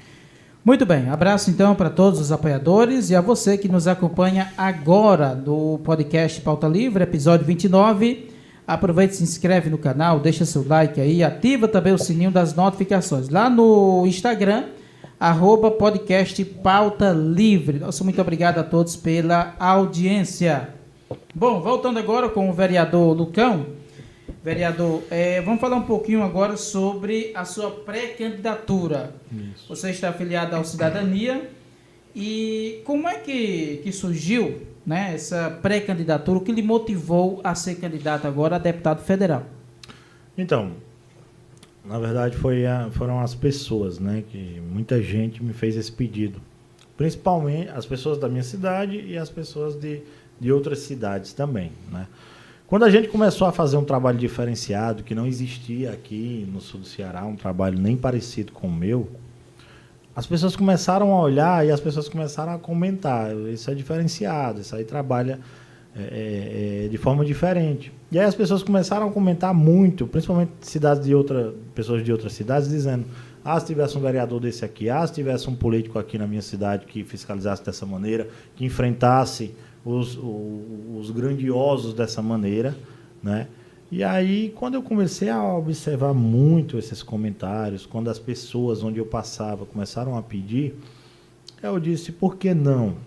Muito bem, abraço então para todos os apoiadores e a você que nos acompanha agora no podcast Pauta Livre, episódio 29. Aproveite, se inscreve no canal, deixa seu like aí, ativa também o sininho das notificações. Lá no Instagram, @podcast Pauta Livre. Nosso muito obrigado a todos pela audiência. Bom, voltando agora com o vereador Lucão. Vereador, vamos falar um pouquinho agora sobre a sua pré-candidatura. Isso. Você está afiliado ao Cidadania e como é que surgiu, né, essa pré-candidatura? O que lhe motivou a ser candidato agora a deputado federal? Então, na verdade foram as pessoas, né, que muita gente me fez esse pedido. Principalmente as pessoas da minha cidade e as pessoas de outras cidades também, né? Quando a gente começou a fazer um trabalho diferenciado, que não existia aqui no sul do Ceará, um trabalho nem parecido com o meu, as pessoas começaram a olhar e as pessoas começaram a comentar, isso é diferenciado, isso aí trabalha de forma diferente. E aí as pessoas começaram a comentar muito, principalmente pessoas de outras cidades, dizendo, se tivesse um vereador desse aqui, se tivesse um político aqui na minha cidade que fiscalizasse dessa maneira, que enfrentasse os grandiosos dessa maneira, né? E aí, quando eu comecei a observar muito esses comentários, quando as pessoas onde eu passava começaram a pedir, eu disse, por que não?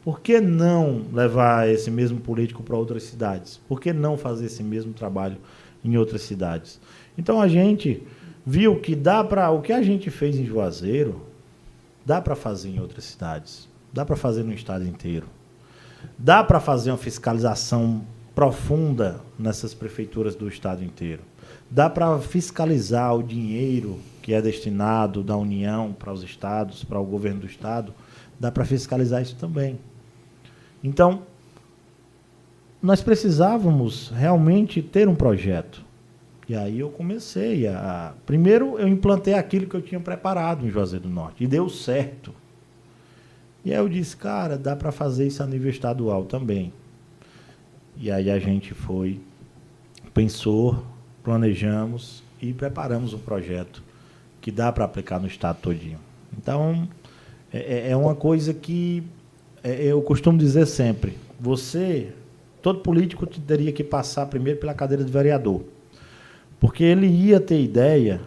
Por que não levar esse mesmo político para outras cidades? Por que não fazer esse mesmo trabalho em outras cidades? Então, a gente viu que o que a gente fez em Juazeiro, dá para fazer em outras cidades, dá para fazer no estado inteiro. Dá para fazer uma fiscalização profunda nessas prefeituras do estado inteiro. Dá para fiscalizar o dinheiro que é destinado da União para os estados, para o governo do estado. Dá para fiscalizar isso também. Então, nós precisávamos realmente ter um projeto. E aí eu comecei Primeiro, eu implantei aquilo que eu tinha preparado em Juazeiro do Norte. E deu certo. E aí eu disse, cara, dá para fazer isso a nível estadual também. E aí a gente foi pensou, planejamos e preparamos um projeto que dá para aplicar no estado todinho. Então, é uma coisa que eu costumo dizer sempre, todo político teria que passar primeiro pela cadeira de vereador, porque ele ia ter ideia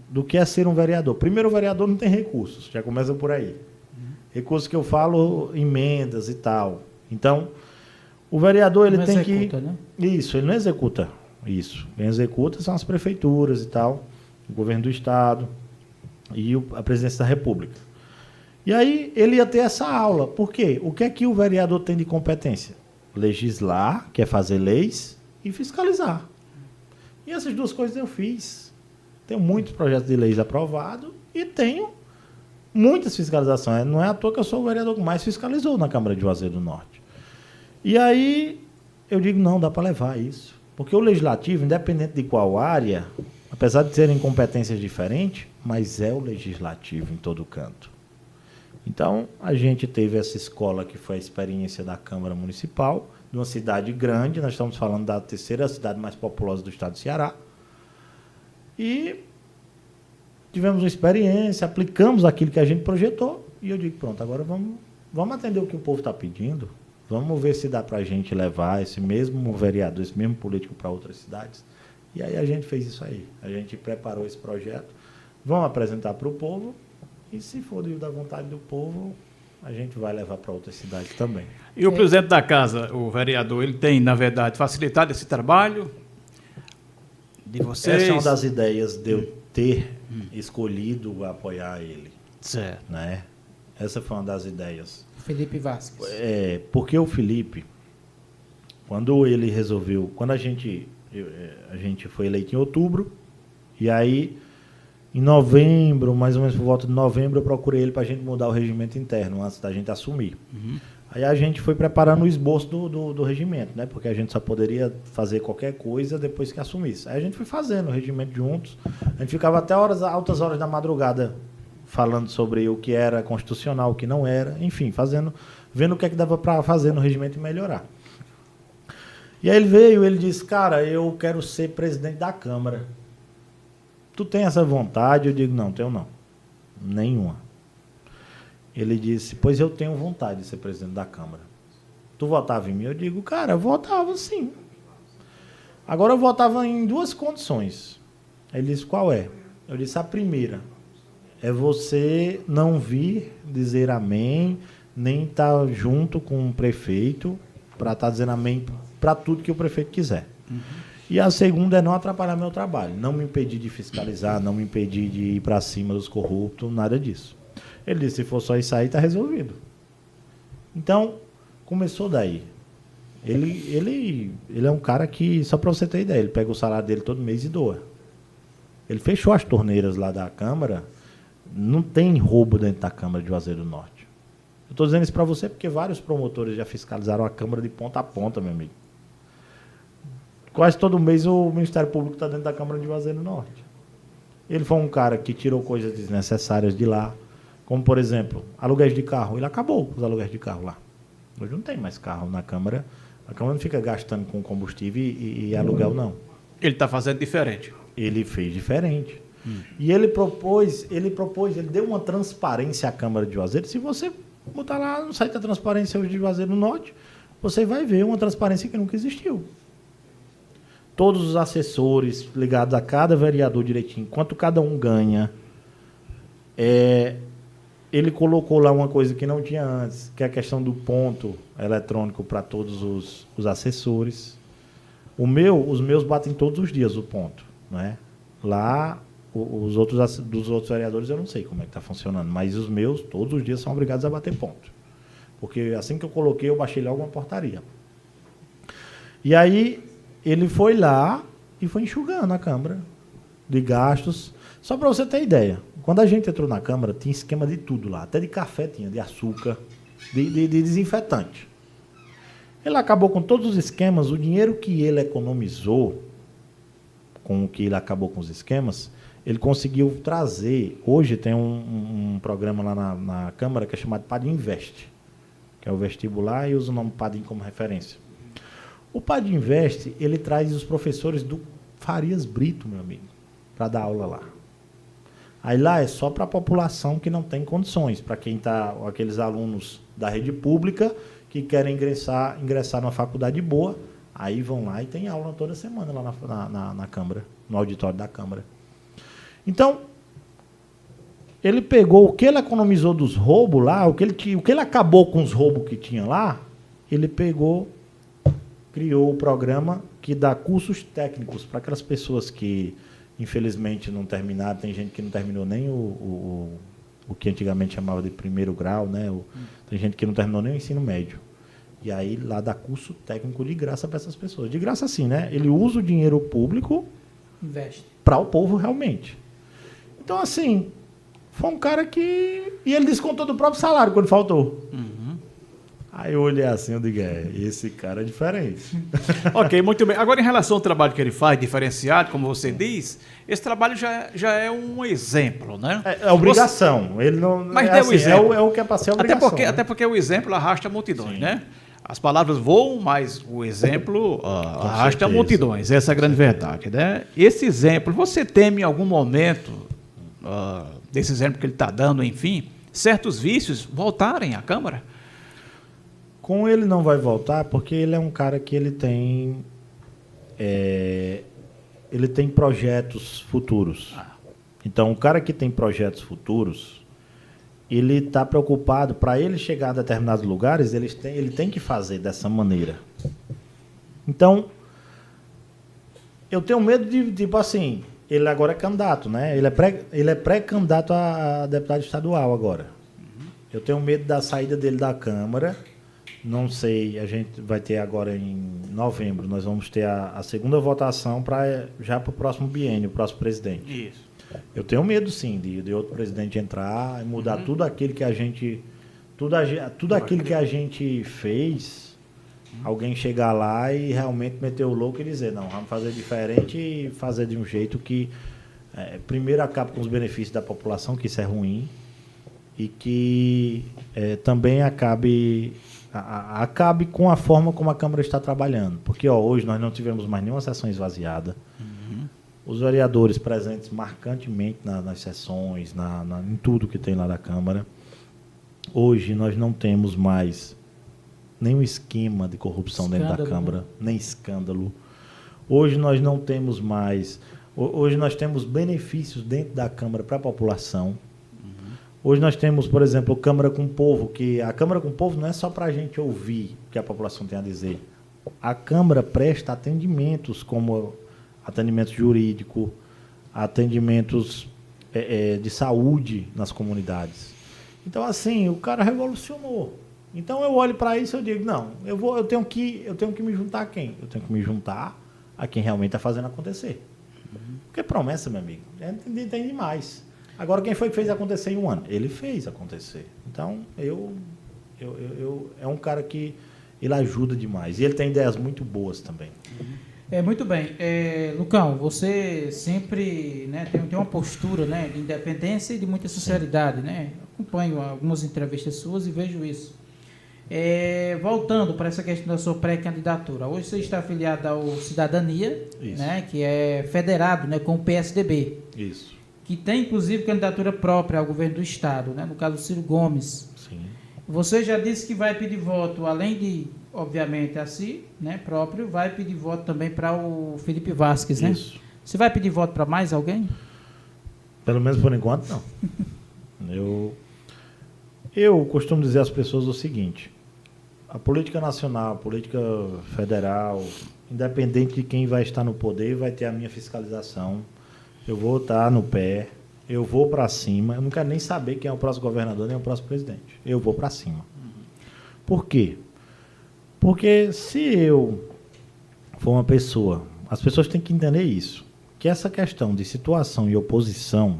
do que é ser um vereador. Primeiro, o vereador não tem recursos, já começa por aí. Recursos que eu falo, emendas e tal. Então, o vereador ele tem que... Né? Isso, ele não executa isso. Quem executa são as prefeituras e tal, o governo do estado e a presidência da República. E aí ele ia ter essa aula. Por quê? O que é que o vereador tem de competência? Legislar, que é fazer leis, e fiscalizar. E essas duas coisas eu fiz. Tenho muitos projetos de leis aprovados e tenho muitas fiscalizações. Não é à toa que eu sou o vereador que mais fiscalizou na Câmara de Juazeiro do Norte. E aí eu digo, não, dá para levar isso. Porque o legislativo, independente de qual área, apesar de serem competências diferentes, mas é o legislativo em todo canto. Então, a gente teve essa escola que foi a experiência da Câmara Municipal, de uma cidade grande, nós estamos falando da terceira cidade mais populosa do estado do Ceará, e tivemos uma experiência, aplicamos aquilo que a gente projetou, e eu digo, pronto, agora vamos atender o que o povo está pedindo, vamos ver se dá para a gente levar esse mesmo vereador, esse mesmo político para outras cidades. E aí a gente fez isso aí, a gente preparou esse projeto, vamos apresentar para o povo, e se for da vontade do povo, a gente vai levar para outras cidades também. E o presidente da casa, o vereador, ele tem, na verdade, facilitado esse trabalho de vocês? Essa é uma das ideias de eu ter escolhido apoiar ele. Certo. Né? Essa foi uma das ideias. Felipe Vasquez. Porque o Felipe, quando ele resolveu... Quando a gente foi eleito em outubro, e aí... Em novembro, mais ou menos por volta de novembro, eu procurei ele para a gente mudar o regimento interno, antes da gente assumir. Uhum. Aí a gente foi preparando o esboço do regimento, né? Porque a gente só poderia fazer qualquer coisa depois que assumisse. Aí a gente foi fazendo o regimento juntos. A gente ficava até altas horas da madrugada falando sobre o que era constitucional, o que não era. Enfim, vendo o que é que dava para fazer no regimento e melhorar. E aí ele disse, cara, eu quero ser presidente da Câmara. Tu tem essa vontade? Eu digo, não, tenho não. Nenhuma. Ele disse, pois eu tenho vontade de ser presidente da Câmara. Tu votava em mim? Eu digo, cara, eu votava sim. Agora eu votava em duas condições. Ele disse, qual é? Eu disse, a primeira é você não vir dizer amém, nem estar junto com o prefeito para estar dizendo amém para tudo que o prefeito quiser. Uhum. E a segunda é não atrapalhar meu trabalho, não me impedir de fiscalizar, não me impedir de ir para cima dos corruptos, nada disso. Ele disse, se for só isso aí, está resolvido. Então, começou daí. Ele é um cara que, só para você ter ideia, ele pega o salário dele todo mês e doa. Ele fechou as torneiras lá da Câmara, não tem roubo dentro da Câmara de Juazeiro do Norte. Eu estou dizendo isso para você porque vários promotores já fiscalizaram a Câmara de ponta a ponta, meu amigo. Quase todo mês o Ministério Público está dentro da Câmara de Juazeiro do Norte. Ele foi um cara que tirou coisas desnecessárias de lá, como, por exemplo, aluguéis de carro. Ele acabou com os aluguéis de carro lá. Hoje não tem mais carro na Câmara. A Câmara não fica gastando com combustível e aluguel, não. Ele está fazendo diferente. Ele fez diferente. E ele deu uma transparência à Câmara de Juazeiro. Se você botar lá no site da transparência hoje de Juazeiro do Norte, você vai ver uma transparência que nunca existiu. Todos os assessores ligados a cada vereador direitinho, quanto cada um ganha. Ele colocou lá uma coisa que não tinha antes, que é a questão do ponto eletrônico para todos os assessores. Os meus batem todos os dias o ponto. Né? Lá, dos outros vereadores, eu não sei como é que está funcionando, mas os meus, todos os dias, são obrigados a bater ponto. Porque assim que eu coloquei, eu baixei logo uma portaria. E aí... ele foi lá e foi enxugando a Câmara de gastos. Só para você ter ideia, quando a gente entrou na Câmara, tinha esquema de tudo lá. Até de café tinha, de açúcar, de desinfetante. Ele acabou com todos os esquemas. O dinheiro que ele economizou, com o que ele acabou com os esquemas, ele conseguiu trazer. Hoje tem um programa lá na Câmara que é chamado Padim Invest, que é o vestibular e usa o nome Padim como referência. O Padinvest, ele traz os professores do Farias Brito, meu amigo, para dar aula lá. Aí lá é só para a população que não tem condições, para quem está, aqueles alunos da rede pública que querem ingressar numa faculdade boa, aí vão lá e tem aula toda semana lá na Câmara, no auditório da Câmara. Então, ele pegou o que ele economizou dos roubos lá, o que ele acabou com os roubos que tinha lá, ele pegou, criou o programa que dá cursos técnicos para aquelas pessoas que, infelizmente, não terminaram. Tem gente que não terminou nem o que antigamente chamava de primeiro grau, né? Tem gente que não terminou nem o ensino médio. E aí lá dá curso técnico de graça para essas pessoas. De graça assim, né? Ele usa o dinheiro público para o povo realmente. Então, assim, foi um cara que... E ele descontou do próprio salário quando faltou. Aí eu olhei assim, eu digo, esse cara é diferente. Ok, muito bem. Agora, em relação ao trabalho que ele faz, diferenciado, como você diz, esse trabalho já é um exemplo, né? É obrigação. Ele não, mas é, assim, o exemplo. É o que é para ser obrigação. Até porque o exemplo arrasta multidões, né? As palavras voam, mas o exemplo arrasta multidões. Essa é a grande verdade, né? Esse exemplo, você teme em algum momento, desse exemplo que ele está dando, enfim, certos vícios voltarem à Câmara? Com ele não vai voltar, porque ele é um cara que ele tem projetos futuros. Então, o cara que tem projetos futuros, ele está preocupado, para ele chegar a determinados lugares, ele tem que fazer dessa maneira. Então, eu tenho medo de, tipo assim, ele agora é candidato, né? Ele é pré-candidato a deputado estadual agora. Eu tenho medo da saída dele da Câmara. Não sei, a gente vai ter agora em novembro, nós vamos ter a segunda votação já para o próximo biênio, o próximo presidente. Isso. Eu tenho medo, sim, de outro presidente entrar e mudar tudo aquilo que a gente... Tudo aquilo que a gente fez, alguém chegar lá e realmente meter o louco e dizer, não, vamos fazer diferente e fazer de um jeito que, primeiro, acabe com os benefícios da população, que isso é ruim, e que também acabe com a forma como a Câmara está trabalhando. Porque hoje nós não tivemos mais nenhuma sessão esvaziada. Os vereadores presentes marcantemente nas sessões, em tudo que tem lá da Câmara. Hoje nós não temos mais nenhum esquema de corrupção dentro da Câmara, nem escândalo. Hoje nós não temos mais... Hoje nós temos benefícios dentro da Câmara para a população. Hoje nós temos, por exemplo, Câmara com o Povo, que a Câmara com o Povo não é só para a gente ouvir o que a população tem a dizer. A Câmara presta atendimentos, como atendimento jurídico, atendimentos de saúde nas comunidades. Então, assim, o cara revolucionou. Então, eu olho para isso e eu digo, não, eu tenho que me juntar a quem? Eu tenho que me juntar a quem realmente está fazendo acontecer. Porque promessa, meu amigo, tem demais. Agora, quem foi que fez acontecer em um ano? Ele fez acontecer. Então, é um cara que ele ajuda demais. E ele tem ideias muito boas também. Muito bem. Lucão, você sempre, né, tem uma postura, né, de independência e de muita sinceridade. Né? Acompanho algumas entrevistas suas e vejo isso. Voltando para essa questão da sua pré-candidatura. Hoje você está afiliado ao Cidadania, né, que é federado, né, com o PSDB. Isso. Que tem, inclusive, candidatura própria ao governo do Estado, né? No caso do Ciro Gomes. Sim. Você já disse que vai pedir voto, além de, obviamente, a si, né, próprio, vai pedir voto também para o Felipe Vasquez, né? Isso. Você vai pedir voto para mais alguém? Pelo menos por enquanto, não. Eu costumo dizer às pessoas o seguinte: a política nacional, a política federal, independente de quem vai estar no poder, vai ter a minha fiscalização. Eu vou estar no pé, eu vou para cima. Eu não quero nem saber quem é o próximo governador, nem o próximo presidente. Eu vou para cima. Por quê? Porque se eu for uma pessoa, as pessoas têm que entender isso, que essa questão de situação e oposição,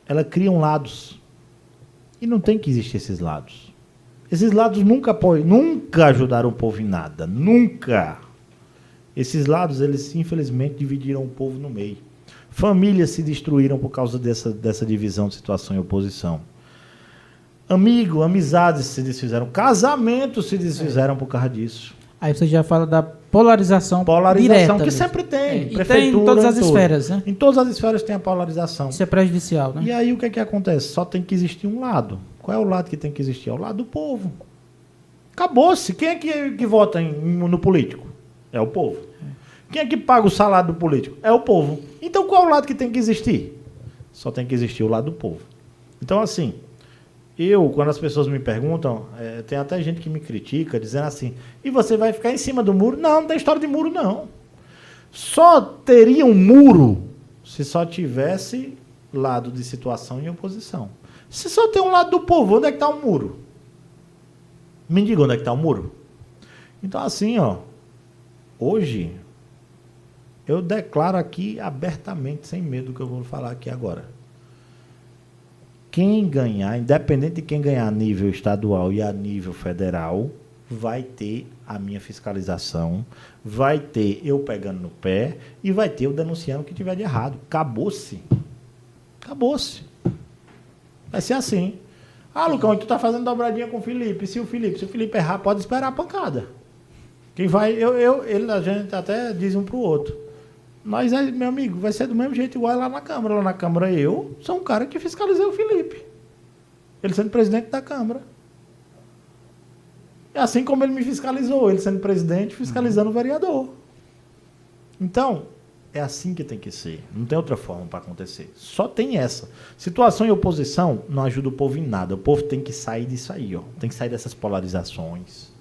ela cria lados. E não tem que existir esses lados. Esses lados nunca ajudaram o povo em nada. Nunca. Esses lados, eles infelizmente dividiram o povo no meio. Famílias se destruíram por causa dessa divisão de situação e oposição. Amizades se desfizeram. Casamentos se desfizeram por causa disso. Aí você já fala da polarização direta que mesmo. sempre tem. E tem em todas as esferas, né? Em todas as esferas tem a polarização. Isso é prejudicial, né? E aí o que é que acontece? Só tem que existir um lado. Qual é o lado que tem que existir? É o lado do povo. Acabou-se. Quem é que vota no político? É o povo. Quem é que paga o salário do político? É o povo. Então qual é o lado que tem que existir? Só tem que existir o lado do povo. Então, assim, quando as pessoas me perguntam, tem até gente que me critica, dizendo assim, e você vai ficar em cima do muro? Não, não tem história de muro, não. Só teria um muro se só tivesse lado de situação e oposição. Se só tem um lado do povo, onde é que está o muro? Me diga onde é que está o muro. Então, assim, hoje, eu declaro aqui abertamente, sem medo do que eu vou falar aqui agora. Quem ganhar, independente de quem ganhar a nível estadual e a nível federal, vai ter a minha fiscalização, vai ter eu pegando no pé e vai ter eu denunciando o que tiver de errado. Acabou-se. Acabou-se. Vai ser assim. Ah, Lucão, tu tá fazendo dobradinha com o Felipe. Se o Felipe errar, pode esperar a pancada. Quem vai, a gente até diz um pro outro. Mas, meu amigo, vai ser do mesmo jeito igual lá na Câmara. Lá na Câmara eu sou um cara que fiscalizei o Felipe. Ele sendo presidente da Câmara. É assim como ele me fiscalizou, ele sendo presidente, fiscalizando o vereador. Então, é assim que tem que ser. Não tem outra forma para acontecer. Só tem essa. Situação e oposição não ajuda o povo em nada. O povo tem que sair disso aí. Tem que sair dessas polarizações.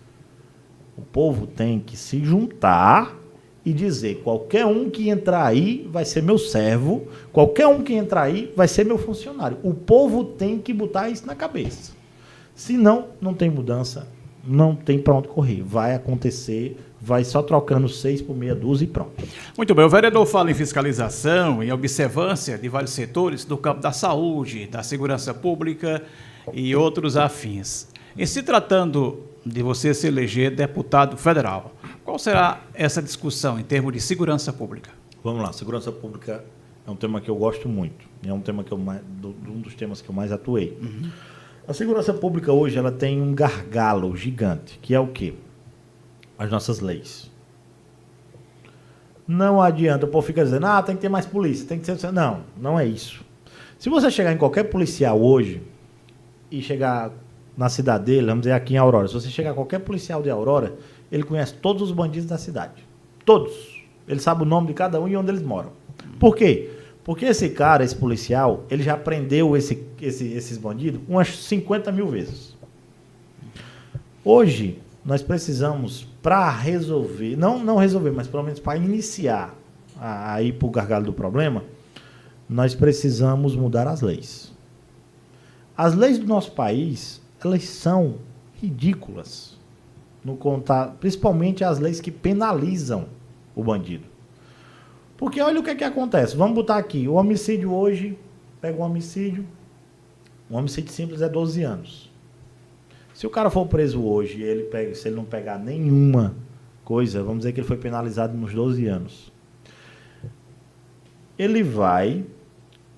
O povo tem que se juntar e dizer, qualquer um que entrar aí vai ser meu servo, qualquer um que entrar aí vai ser meu funcionário. O povo tem que botar isso na cabeça. Senão, não tem mudança, não tem para onde correr. Vai acontecer, vai só trocando 6 por meia dúzia e pronto. Muito bem, o vereador fala em fiscalização, em observância de vários setores do campo da saúde, da segurança pública e outros afins. Em se tratando de você se eleger deputado federal, qual será essa discussão em termos de segurança pública? Vamos lá, segurança pública é um tema que eu gosto muito, é um tema que um dos temas que eu mais atuei. Uhum. A segurança pública hoje ela tem um gargalo gigante, que é o quê? As nossas leis. Não adianta, o povo fica dizendo, tem que ter mais polícia, tem que ser... Não, não é isso. Se você chegar em qualquer policial hoje e chegar na cidade dele, vamos dizer aqui em Aurora, se você chegar a qualquer policial de Aurora, ele conhece todos os bandidos da cidade. Todos. Ele sabe o nome de cada um e onde eles moram. Por quê? Porque esse cara, esse policial, ele já prendeu esses bandidos umas 50 mil vezes. Hoje, nós precisamos, para resolver, não resolver, mas pelo menos para iniciar a ir para o gargalo do problema, nós precisamos mudar as leis. As leis do nosso país, elas são ridículas, principalmente as leis que penalizam o bandido. Porque olha o que acontece. Vamos botar aqui, o homicídio hoje, pega um homicídio simples é 12 anos. Se o cara for preso hoje, se ele não pegar nenhuma coisa, vamos dizer que ele foi penalizado nos 12 anos. Ele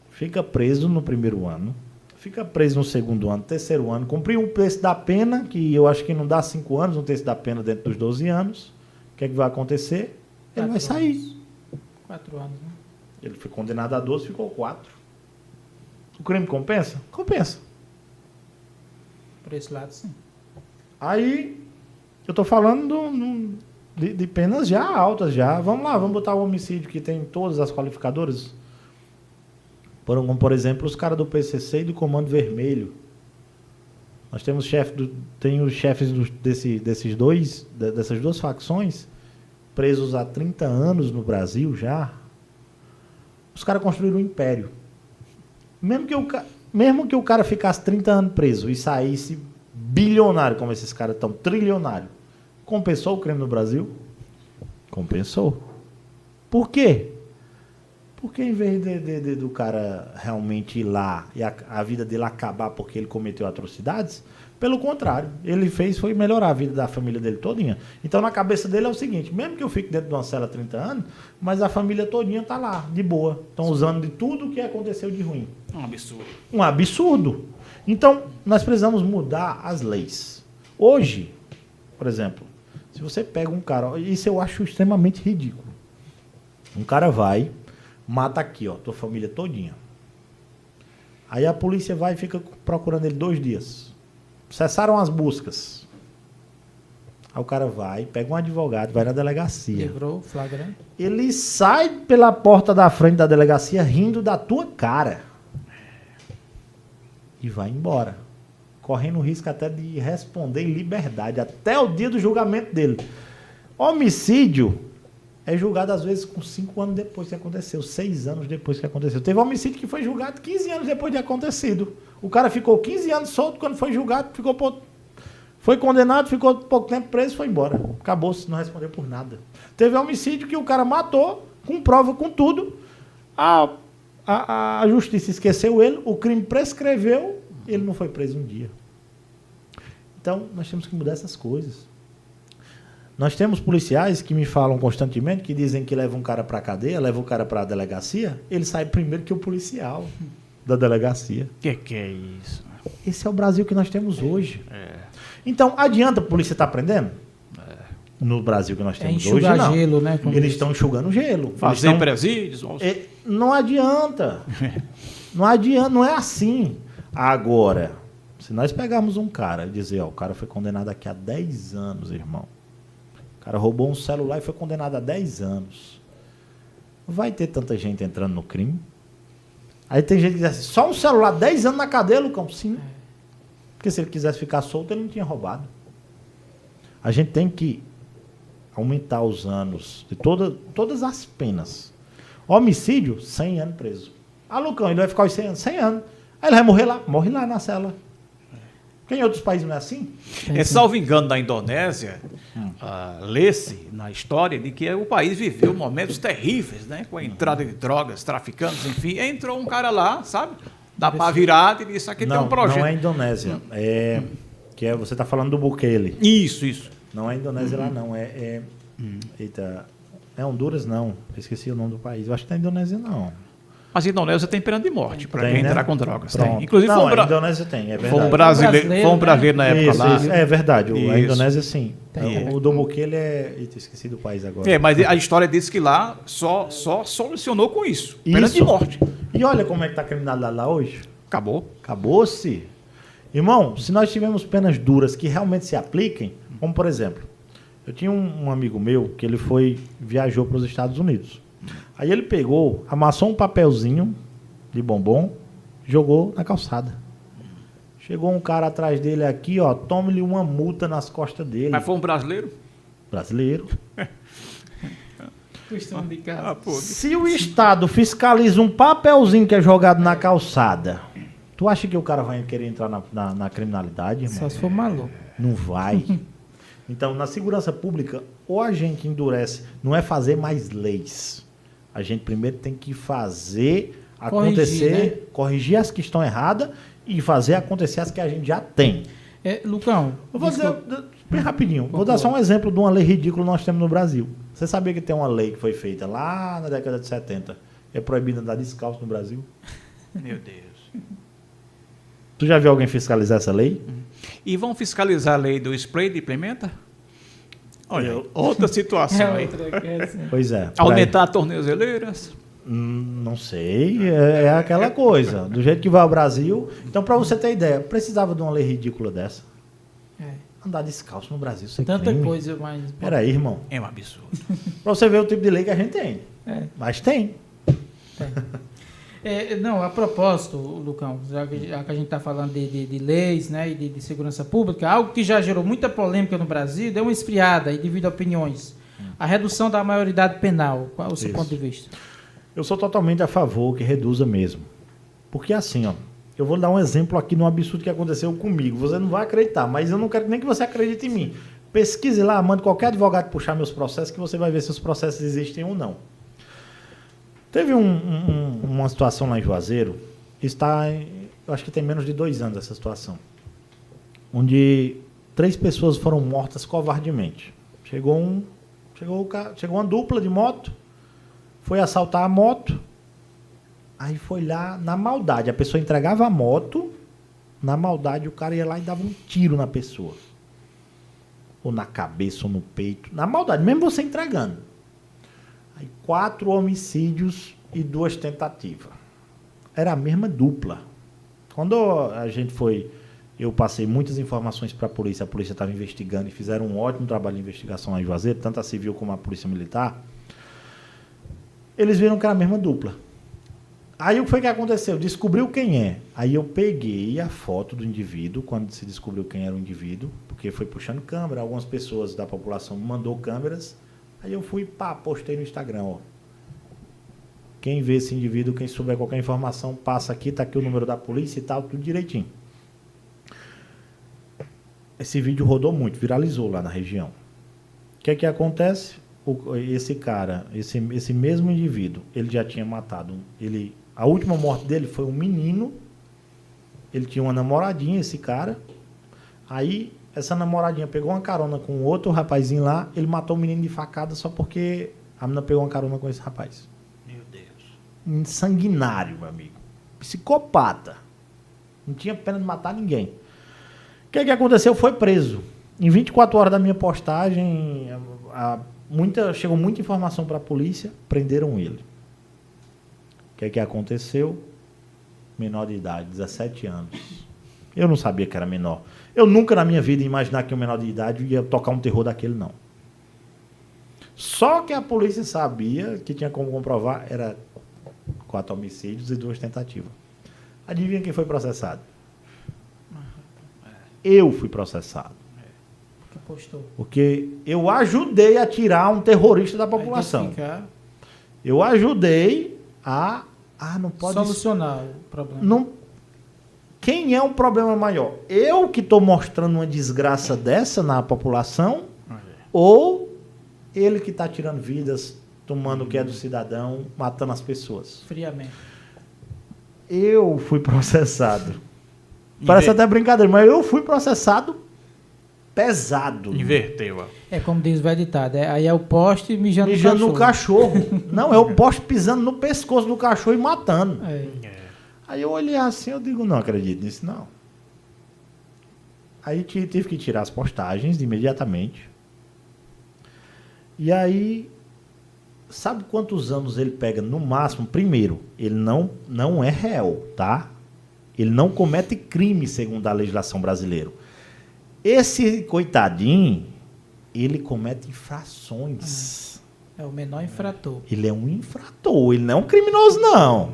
fica preso no primeiro ano, fica preso no segundo ano, terceiro ano, cumpriu um terço da pena, que eu acho que não dá 5 anos, um terço da pena dentro dos 12 anos. O que é que vai acontecer? Ele vai sair. 4 anos, né? Ele foi condenado a 12, ficou 4. O crime compensa? Compensa. Por esse lado, sim. Aí, eu estou falando de penas já altas, já. Vamos lá, vamos botar o homicídio que tem todas as qualificadoras. Por exemplo, os caras do PCC e do Comando Vermelho. Nós temos os chefes dessas duas facções presos há 30 anos no Brasil já. Os caras construíram um império. Mesmo que o cara ficasse 30 anos preso e saísse bilionário, como esses caras estão, trilionário, compensou o crime no Brasil? Compensou. Por quê? Porque em vez do cara realmente ir lá e a vida dele acabar porque ele cometeu atrocidades, pelo contrário, ele foi melhorar a vida da família dele todinha. Então, na cabeça dele é o seguinte, mesmo que eu fique dentro de uma cela há 30 anos, mas a família todinha está lá, de boa. Estão usando de tudo que aconteceu de ruim. Um absurdo. Um absurdo. Então, nós precisamos mudar as leis. Hoje, por exemplo, Se você pega um cara, isso eu acho extremamente ridículo. Um cara vai, mata aqui, ó, tua família todinha. Aí a polícia vai e fica procurando ele 2 dias. Cessaram as buscas. Aí o cara vai, pega um advogado, vai na delegacia. Livrou, flagrante. Ele sai pela porta da frente da delegacia rindo da tua cara. E vai embora. Correndo o risco até de responder em liberdade, até o dia do julgamento dele. Homicídio é julgado às vezes com 5 anos depois que aconteceu, 6 anos depois que aconteceu. Teve homicídio que foi julgado 15 anos depois de acontecido. O cara ficou 15 anos solto, quando foi julgado, foi condenado, ficou pouco tempo preso e foi embora. Acabou-se, não respondeu por nada. Teve homicídio que o cara matou, com prova, com tudo. A justiça esqueceu ele, o crime prescreveu, ele não foi preso um dia. Então, nós temos que mudar essas coisas. Nós temos policiais que me falam constantemente, que dizem que levam um cara para a cadeia, levam o cara para a delegacia, ele sai primeiro que o policial da delegacia. Que é isso? Esse é o Brasil que nós temos hoje. Então, adianta a polícia estar prendendo? No Brasil que nós temos hoje, não. Gelo, né? Eles estão enxugando gelo. Fazer presídios? Não adianta. Não adianta, não é assim. Agora, se nós pegarmos um cara e dizer, ó, o cara foi condenado aqui há 10 anos, irmão. O cara roubou um celular e foi condenado a 10 anos. Vai ter tanta gente entrando no crime? Aí tem gente que diz assim, só um celular, 10 anos na cadeia, Lucão? Sim. Porque se ele quisesse ficar solto, ele não tinha roubado. A gente tem que aumentar os anos de todas as penas. Homicídio, 100 anos preso. Ah, Lucão, ele vai ficar os 100 anos? 100 anos. Aí ele vai morrer lá, morre lá na cela. Porque em outros países não é assim? Salvo engano, na Indonésia, lê-se na história de que o país viveu momentos terríveis, né? Com a entrada de drogas, traficantes, enfim. Entrou um cara lá, sabe? Da pá virada e disse, aqui tem um projeto. Não é Indonésia. Você está falando do Bukele. Isso. Não é Indonésia lá, não. Eita, é Honduras, não. Esqueci o nome do país. Eu acho que não é Indonésia, não. Mas a Indonésia tem pena de morte para quem entrar com drogas. Pronto. Tem. Inclusive, não, a Indonésia tem, é verdade. Foi um brasileiro na época lá. Isso. É verdade, a Indonésia sim. Tem. O do Bukele esqueci do país agora. Mas a história diz que lá só solucionou com isso. Pena de morte. E olha como é que está a criminalidade lá hoje. Acabou. Acabou-se. Irmão, se nós tivermos penas duras que realmente se apliquem, como por exemplo, eu tinha um amigo meu que ele viajou para os Estados Unidos. Aí ele pegou, amassou um papelzinho de bombom, jogou na calçada. Chegou um cara atrás dele aqui, ó, tome-lhe uma multa nas costas dele. Mas foi um brasileiro? Brasileiro. Questão de casa. Se o Estado fiscaliza um papelzinho que é jogado na calçada, tu acha que o cara vai querer entrar na criminalidade, irmão? Só se for maluco. Não vai. Então, na segurança pública, ou a gente endurece, não é fazer mais leis. A gente primeiro tem que fazer acontecer, corrigir as que estão erradas e fazer acontecer as que a gente já tem. Lucão, eu vou dizer bem rapidinho, vou dar só um exemplo de uma lei ridícula que nós temos no Brasil. Você sabia que tem uma lei que foi feita lá na década de 70, é proibido andar descalço no Brasil? Meu Deus. Tu já viu alguém fiscalizar essa lei? E vão fiscalizar a lei do spray de pimenta? Olha, outra situação aí. Pois é. Aumentar tornezeleiras? Não sei, é aquela coisa. Do jeito que vai ao Brasil. Então, para você ter ideia, precisava de uma lei ridícula dessa. Andar descalço no Brasil sem tanta crime. Coisa, mas... Peraí, irmão. É um absurdo. Para você ver o tipo de lei que a gente tem. Mas tem. Não, a propósito, Lucão, já que a gente está falando de leis, né, e de segurança pública, algo que já gerou muita polêmica no Brasil, deu uma esfriada e devido a opiniões. A redução da maioridade penal, qual é o seu ponto de vista? Eu sou totalmente a favor que reduza mesmo. Porque assim, ó, eu vou dar um exemplo aqui de um absurdo que aconteceu comigo. Você não vai acreditar, mas eu não quero nem que você acredite em mim. Pesquise lá, mande qualquer advogado puxar meus processos que você vai ver se os processos existem ou não. Teve uma situação lá em Juazeiro, eu acho que tem menos de 2 anos essa situação, onde 3 pessoas foram mortas covardemente. Chegou uma dupla de moto, foi assaltar a moto, aí foi lá na maldade, a pessoa entregava a moto, na maldade o cara ia lá e dava um tiro na pessoa. ou na cabeça, ou no peito. Na maldade, mesmo você entregando. Aí 4 homicídios e 2 tentativas. Era a mesma dupla. Quando a gente foi... Eu passei muitas informações para a polícia estava investigando e fizeram um ótimo trabalho de investigação lá em Juazeiro, tanto a civil como a polícia militar. Eles viram que era a mesma dupla. Aí o que foi que aconteceu? Descobriu quem é. Aí eu peguei a foto do indivíduo, quando se descobriu quem era o indivíduo, porque foi puxando câmera, algumas pessoas da população mandou câmeras, aí eu fui, postei no Instagram, ó. Quem vê esse indivíduo, quem souber qualquer informação, passa aqui, tá aqui o número da polícia e tal, tudo direitinho. Esse vídeo rodou muito, viralizou lá na região. O que é que acontece? Esse cara, esse mesmo indivíduo, ele já tinha matado, a última morte dele foi um menino, ele tinha uma namoradinha, esse cara, aí essa namoradinha pegou uma carona com outro rapazinho lá, ele matou o menino de facada só porque a menina pegou uma carona com esse rapaz. Meu Deus. Um sanguinário, meu amigo. Psicopata. Não tinha pena de matar ninguém. O que aconteceu? Foi preso. Em 24 horas da minha postagem, chegou muita informação para a polícia, prenderam ele. O que aconteceu? Menor de idade, 17 anos. Eu não sabia que era menor. Eu nunca na minha vida ia imaginar que um menor de idade ia tocar um terror daquele, não. Só que a polícia sabia que tinha como comprovar, era 4 homicídios e 2 tentativas. Adivinha quem foi processado? Eu fui processado. Que postou. Porque eu ajudei a tirar um terrorista da população. Eu ajudei a... não pode... solucionar o problema. Não... Quem é um problema maior? Eu que estou mostrando uma desgraça dessa na população ou ele que está tirando vidas, tomando o que é do cidadão, matando as pessoas? Friamente. Eu fui processado. Parece até brincadeira, mas eu fui processado pesado. Inverteu. É como diz o velho ditado, aí é o poste mijando no cachorro. Não, é o poste pisando no pescoço do cachorro e matando. Aí eu olhei assim, eu digo, não acredito nisso, não. Aí tive que tirar as postagens imediatamente. E aí, sabe quantos anos ele pega no máximo? Primeiro, ele não é réu, tá? Ele não comete crime segundo a legislação brasileira. Esse coitadinho, ele comete infrações. É o menor infrator. Ele é um infrator, ele não é um criminoso, não.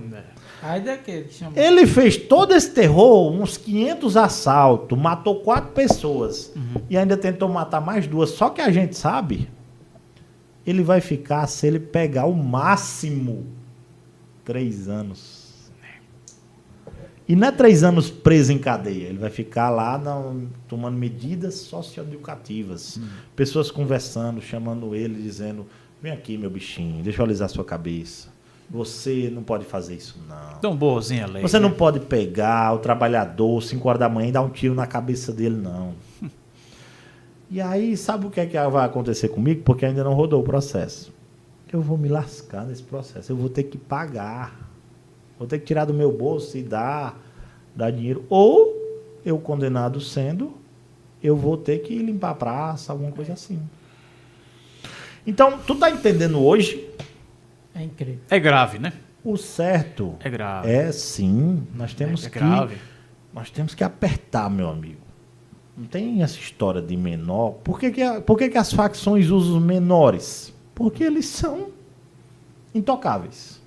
Aí daquele que chama... Ele fez todo esse terror, uns 500 assaltos, matou 4 pessoas e ainda tentou matar mais 2. Só que a gente sabe, ele vai ficar, se ele pegar o máximo, 3 anos. E não é 3 anos preso em cadeia. Ele vai ficar lá tomando medidas socioeducativas. Pessoas conversando, chamando ele, dizendo, vem aqui, meu bichinho, deixa eu alisar sua cabeça. Você não pode fazer isso, não. Tão boazinha a lei. Você não pode pegar o trabalhador 5 horas da manhã e dar um tiro na cabeça dele, não. E aí, sabe o que vai acontecer comigo? Porque ainda não rodou o processo. Eu vou me lascar nesse processo. Eu vou ter que pagar. Vou ter que tirar do meu bolso e dar dinheiro. Ou, eu condenado sendo, eu vou ter que limpar a praça, alguma coisa assim. Então, tu tá entendendo hoje? É incrível. É grave, né? O certo é grave. É sim. Nós temos grave. Nós temos que apertar, meu amigo. Não tem essa história de menor. Por que as facções usam os menores? Porque eles são intocáveis.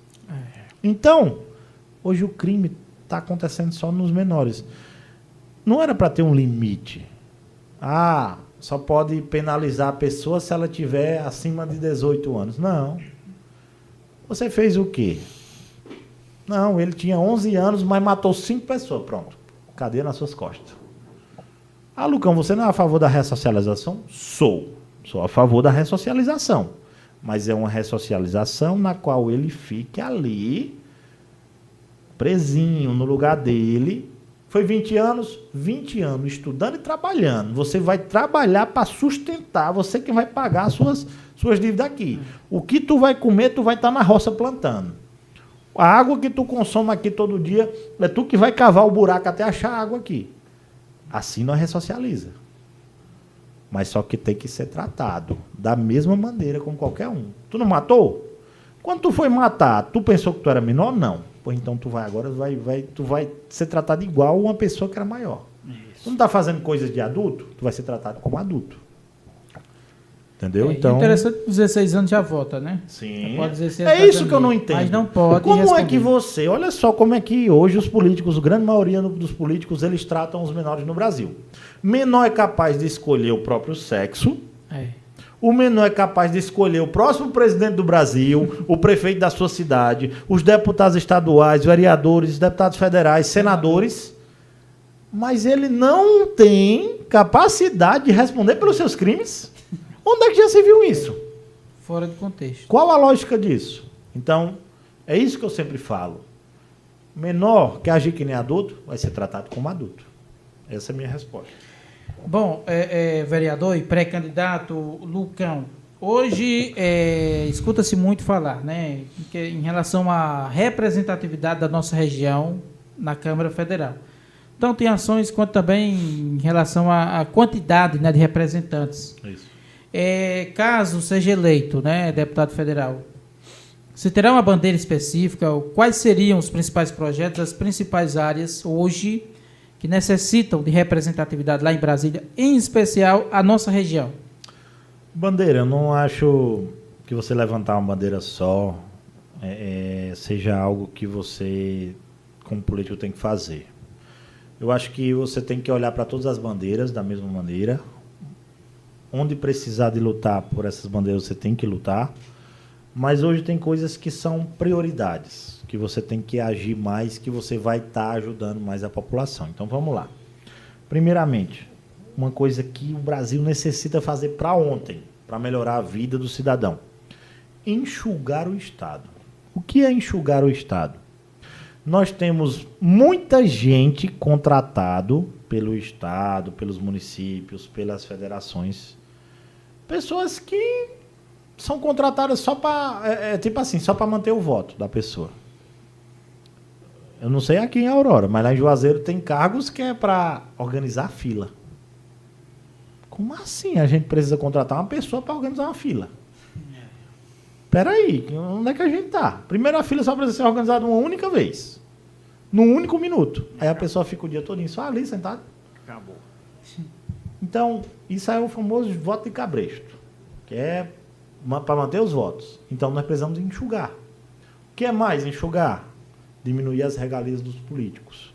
Então, hoje o crime está acontecendo só nos menores. Não era para ter um limite. Só pode penalizar a pessoa se ela tiver acima de 18 anos. Não. Você fez o quê? Não, ele tinha 11 anos, mas matou 5 pessoas. Pronto. Cadeia nas suas costas. Lucão, você não é a favor da ressocialização? Sou. Sou a favor da ressocialização. Mas é uma ressocialização na qual ele fique ali, presinho, no lugar dele. Foi 20 anos? 20 anos estudando e trabalhando. Você vai trabalhar para sustentar, você que vai pagar as suas dívidas aqui. O que tu vai comer, tu vai estar na roça plantando. A água que tu consome aqui todo dia, é tu que vai cavar o buraco até achar água aqui. Assim nós ressocializa. Mas só que tem que ser tratado da mesma maneira como qualquer um. Tu não matou? Quando tu foi matar, tu pensou que tu era menor? Não. Pô, então tu vai agora, tu vai ser tratado igual uma pessoa que era maior. Tu não tá fazendo coisas de adulto? Tu vai ser tratado como adulto. Entendeu? Então, interessante que 16 anos já vota, né? sim. Pode dizer se É isso que eu não entendo. Mas não pode Como responder. é que você... Olha só como é que hoje os políticos, a grande maioria dos políticos, eles tratam os menores no Brasil. Menor é capaz de escolher o próprio sexo. É. O menor é capaz de escolher o próximo presidente do Brasil, o prefeito da sua cidade, os deputados estaduais, vereadores, deputados federais, senadores. Mas ele não tem capacidade de responder pelos seus crimes. Onde é que já se viu isso? Fora de contexto. Qual a lógica disso? Então, é isso que eu sempre falo. Menor que agir que nem adulto, vai ser tratado como adulto. Essa é a minha resposta. Bom, vereador e pré-candidato Lucão, hoje escuta-se muito falar, né, em relação à representatividade da nossa região na Câmara Federal. Então, tem ações quanto também em relação à quantidade, né, de representantes. Isso. Caso seja eleito, né, deputado federal, você terá uma bandeira específica? Quais seriam os principais projetos, as principais áreas hoje que necessitam de representatividade lá em Brasília, em especial a nossa região? Bandeira, eu não acho que você levantar uma bandeira só seja algo que você, como político, tem que fazer. Eu acho que você tem que olhar para todas as bandeiras da mesma maneira. Onde precisar de lutar por essas bandeiras, você tem que lutar. Mas hoje tem coisas que são prioridades, que você tem que agir mais, que você vai estar ajudando mais a população. Então, vamos lá. Primeiramente, uma coisa que o Brasil necessita fazer para ontem, para melhorar a vida do cidadão. Enxugar o Estado. O que é enxugar o Estado? Nós temos muita gente contratado pelo Estado, pelos municípios, pelas federações. Pessoas que são contratadas só para, tipo assim, só para manter o voto da pessoa. Eu não sei aqui em Aurora, mas lá em Juazeiro tem cargos que é para organizar fila. Como assim a gente precisa contratar uma pessoa para organizar uma fila? Peraí, onde é que a gente tá? Primeiro a fila só precisa ser organizada uma única vez. Num único minuto. Aí a pessoa fica o dia todo só ali, sentado. Acabou. Então, isso é o famoso voto de cabresto, que é para manter os votos. Então, nós precisamos enxugar. O que é mais enxugar? Diminuir as regalias dos políticos.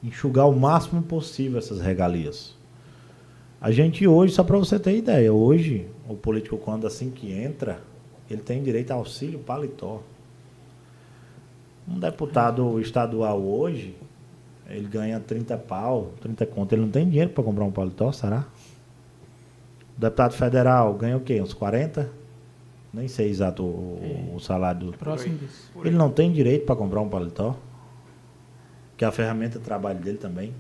Enxugar o máximo possível essas regalias. A gente hoje, só para você ter ideia, hoje, o político, quando assim que entra, ele tem direito a auxílio paletó. Um deputado estadual hoje, ele ganha 30 conto. Ele não tem dinheiro para comprar um paletó, será? O deputado federal ganha o quê? Uns 40? Nem sei exato o salário do... Próximo disso. Ele não tem direito para comprar um paletó, que é a ferramenta de trabalho dele também.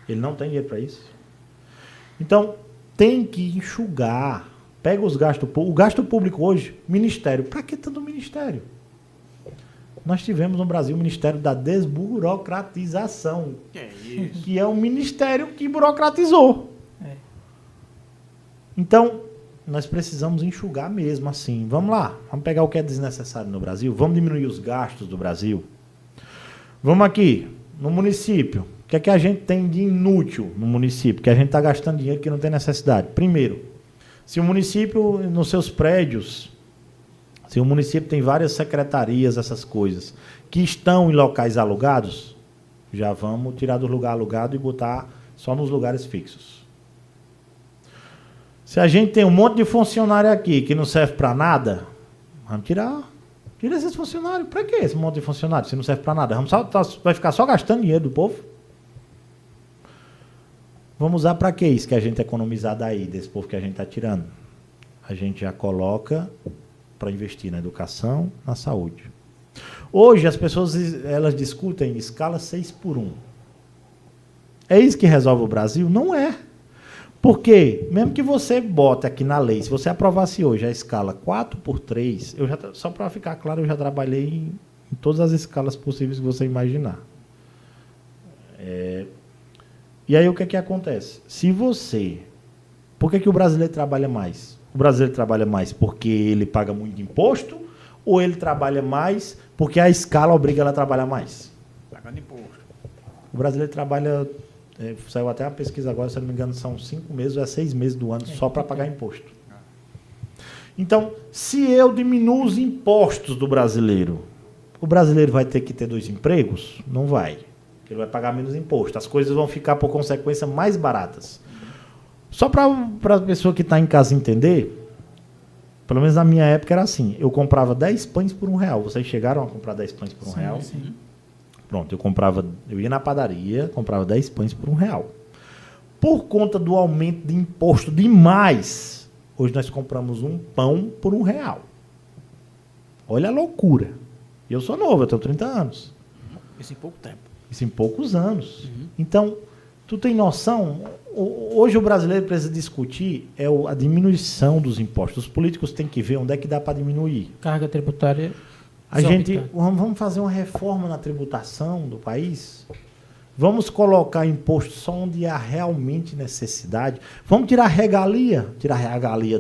Ele não tem dinheiro para isso. Então, tem que enxugar. Pega os gastos públicos. O gasto público hoje, ministério. Para que tanto ministério? Nós tivemos no Brasil o Ministério da Desburocratização. Que é isso? Que é um ministério que burocratizou. Então, nós precisamos enxugar mesmo assim. Vamos lá, vamos pegar o que é desnecessário no Brasil, vamos diminuir os gastos do Brasil. Vamos aqui, no município. O que é que a gente tem de inútil no município? Que a gente está gastando dinheiro que não tem necessidade. Primeiro, se o município, nos seus prédios, se o município tem várias secretarias, essas coisas, que estão em locais alugados, já vamos tirar do lugar alugado e botar só nos lugares fixos. Se a gente tem um monte de funcionário aqui que não serve para nada, vamos tirar. Tira esses funcionários. Para que esse monte de funcionário se não serve para nada? Vai ficar só gastando dinheiro do povo? Vamos usar para que isso que a gente economizar daí, desse povo que a gente está tirando? A gente já coloca para investir na educação, na saúde. Hoje as pessoas elas discutem escala 6x1. É isso que resolve o Brasil? Não é. Porque, mesmo que você bote aqui na lei, se você aprovasse hoje a escala 4x3, só para ficar claro, eu já trabalhei em todas as escalas possíveis que você imaginar. E aí o que é que acontece? Se você... Por que o brasileiro trabalha mais? O brasileiro trabalha mais porque ele paga muito imposto ou ele trabalha mais porque a escala obriga ele a trabalhar mais? Pagando imposto. O brasileiro trabalha... saiu até uma pesquisa agora, se eu não me engano, são 5 meses ou 6 meses do ano só para pagar imposto. Então, se eu diminuo os impostos do brasileiro, o brasileiro vai ter que ter 2 empregos? Não vai. Ele vai pagar menos imposto. As coisas vão ficar, por consequência, mais baratas. Só para a pessoa que está em casa entender, pelo menos na minha época era assim, eu comprava 10 pães por R$1. Vocês chegaram a comprar 10 pães por R$1? Sim. Pronto, eu ia na padaria, comprava 10 pães por R$1. Por conta do aumento de imposto demais, hoje nós compramos um pão por R$1. Olha a loucura. Eu sou novo, eu tenho 30 anos. Isso em pouco tempo. Isso em poucos anos. Então, tu tem noção? Hoje o brasileiro precisa discutir a diminuição dos impostos. Os políticos têm que ver onde é que dá para diminuir. Carga tributária. Vamos fazer uma reforma na tributação do país? Vamos colocar imposto só onde há realmente necessidade? Vamos tirar regalia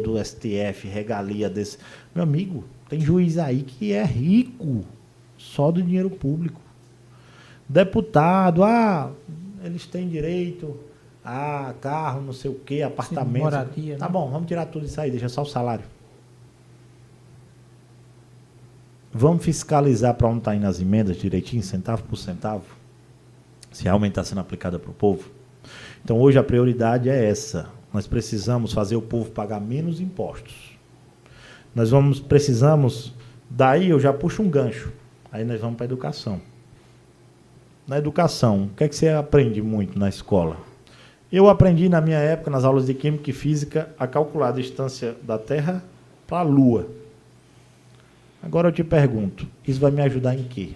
do STF, regalia desse... Meu amigo, tem juiz aí que é rico só do dinheiro público. Deputado, eles têm direito a carro, não sei o quê, apartamento. Moradia, tá né? bom, vamos tirar tudo isso aí, deixa só o salário. Vamos fiscalizar para onde está indo as emendas direitinho, centavo por centavo, se realmente está sendo aplicada para o povo. Então, hoje a prioridade é essa. Nós precisamos fazer o povo pagar menos impostos. Precisamos, daí eu já puxo um gancho. Aí nós vamos para a educação. Na educação, o que é que você aprende muito na escola? Eu aprendi na minha época, nas aulas de Química e Física, a calcular a distância da Terra para a Lua. Agora eu te pergunto, isso vai me ajudar em quê?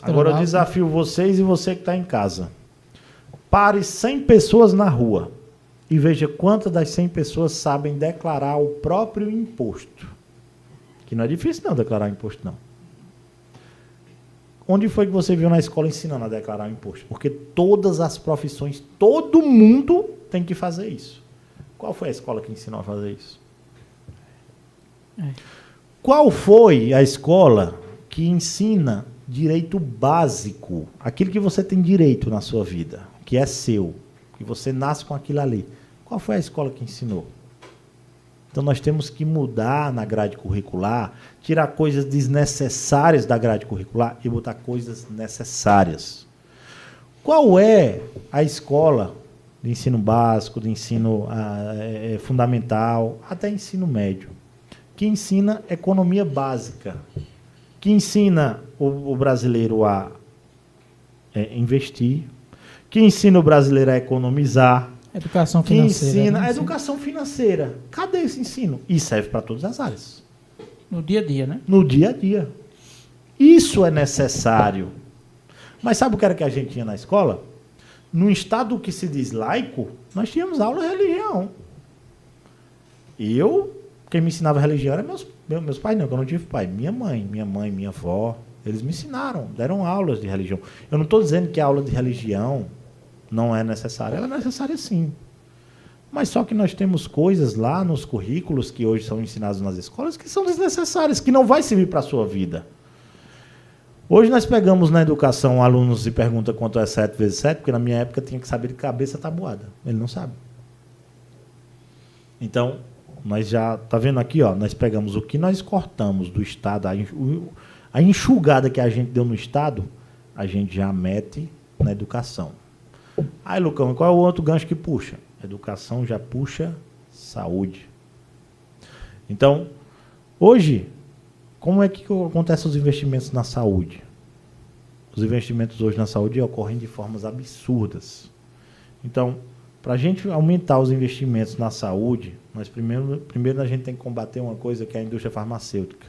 Agora eu desafio vocês e você que está em casa. Pare 100 pessoas na rua e veja quantas das 100 pessoas sabem declarar o próprio imposto. Que não é difícil não declarar imposto, não. Onde foi que você viu na escola ensinando a declarar o imposto? Porque todas as profissões, todo mundo tem que fazer isso. Qual foi a escola que ensinou a fazer isso? Qual foi a escola que ensina direito básico, aquilo que você tem direito na sua vida, que é seu, que você nasce com aquilo ali? Qual foi a escola que ensinou? Então nós temos que mudar na grade curricular, tirar coisas desnecessárias da grade curricular e botar coisas necessárias. Qual é a escola de ensino básico, de ensino fundamental, até ensino médio, que ensina economia básica, que ensina o brasileiro a investir, que ensina o brasileiro a economizar, Educação financeira. Que ensina né? a educação financeira. Cadê esse ensino? E serve para todas as áreas. No dia a dia, né? No dia a dia. Isso é necessário. Mas sabe o que era que a gente tinha na escola? No estado que se diz laico, nós tínhamos aula de religião. Quem me ensinava religião era meus pais, não, que eu não tive pai. Minha mãe, minha avó, eles me ensinaram, deram aulas de religião. Eu não estou dizendo que a aula de religião não é necessária, ela é necessária sim. Mas só que nós temos coisas lá nos currículos que hoje são ensinados nas escolas que são desnecessárias, que não vai servir para a sua vida. Hoje nós pegamos na educação alunos e pergunta quanto é 7 vezes 7, porque na minha época tinha que saber de cabeça tabuada. Ele não sabe. Então, nós já, tá vendo aqui, ó, nós pegamos o que nós cortamos do Estado, a enxugada que a gente deu no Estado, a gente já mete na educação. Aí, Lucão, qual é o outro gancho que puxa? Educação já puxa saúde. Então, hoje, como é que acontecem os investimentos na saúde? Os investimentos hoje na saúde ocorrem de formas absurdas. Então, para a gente aumentar os investimentos na saúde, nós primeiro a gente tem que combater uma coisa que é a indústria farmacêutica.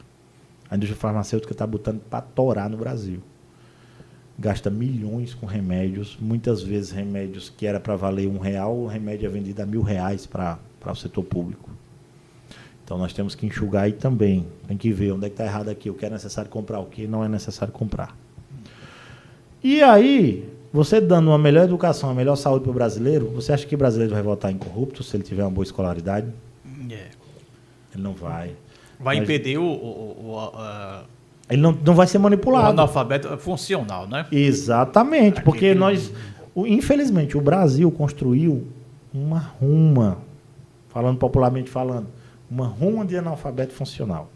A indústria farmacêutica está botando para torar no Brasil. Gasta milhões com remédios, muitas vezes remédios que era para valer R$1, o remédio é vendido a R$1.000 para o setor público. Então nós temos que enxugar aí também. Tem que ver onde é que está errado aqui, o que é necessário comprar, o que não é necessário comprar. E aí, você dando uma melhor educação, uma melhor saúde para o brasileiro, você acha que o brasileiro vai votar em corrupto se ele tiver uma boa escolaridade? Ele não vai. Vai impedir ele não vai ser o manipulado. analfabeto funcional, né? Exatamente, porque infelizmente, o Brasil construiu uma ruma, falando popularmente falando, uma ruma de analfabeto funcional.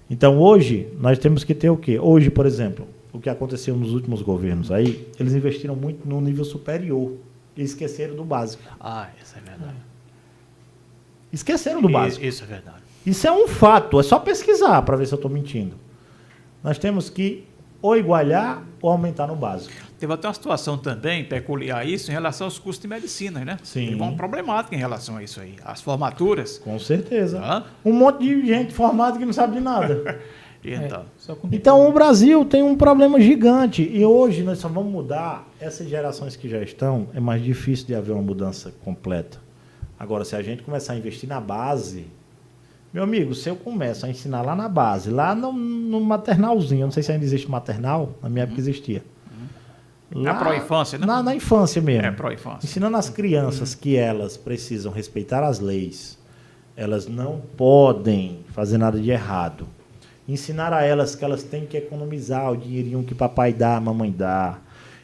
Então, hoje, nós temos que ter o quê? Hoje, por exemplo, o que aconteceu nos últimos governos aí, eles investiram muito no nível superior e esqueceram do básico. Isso é verdade. Esqueceram do básico. Isso é verdade. Isso é um fato, é só pesquisar para ver se eu estou mentindo. Nós temos que ou igualar ou aumentar no básico. Teve até uma situação também peculiar isso em relação aos cursos de medicina, né? Sim. Teve uma problemática em relação a isso aí. As formaturas. Com certeza. Hã? Um monte de gente formada que não sabe de nada. Então, Então, o Brasil tem um problema gigante. E hoje nós só vamos mudar. Essas gerações que já estão, é mais difícil de haver uma mudança completa. Agora, se a gente começar a investir na base... Meu amigo, se eu começo a ensinar lá na base, lá no maternalzinho, eu não sei se ainda existe maternal, na minha época existia. Na pró-infância, né? Na infância mesmo. É, pró-infância. Ensinando as crianças que elas precisam respeitar as leis, elas não podem fazer nada de errado. Ensinar a elas que elas têm que economizar o dinheirinho que papai dá, mamãe dá.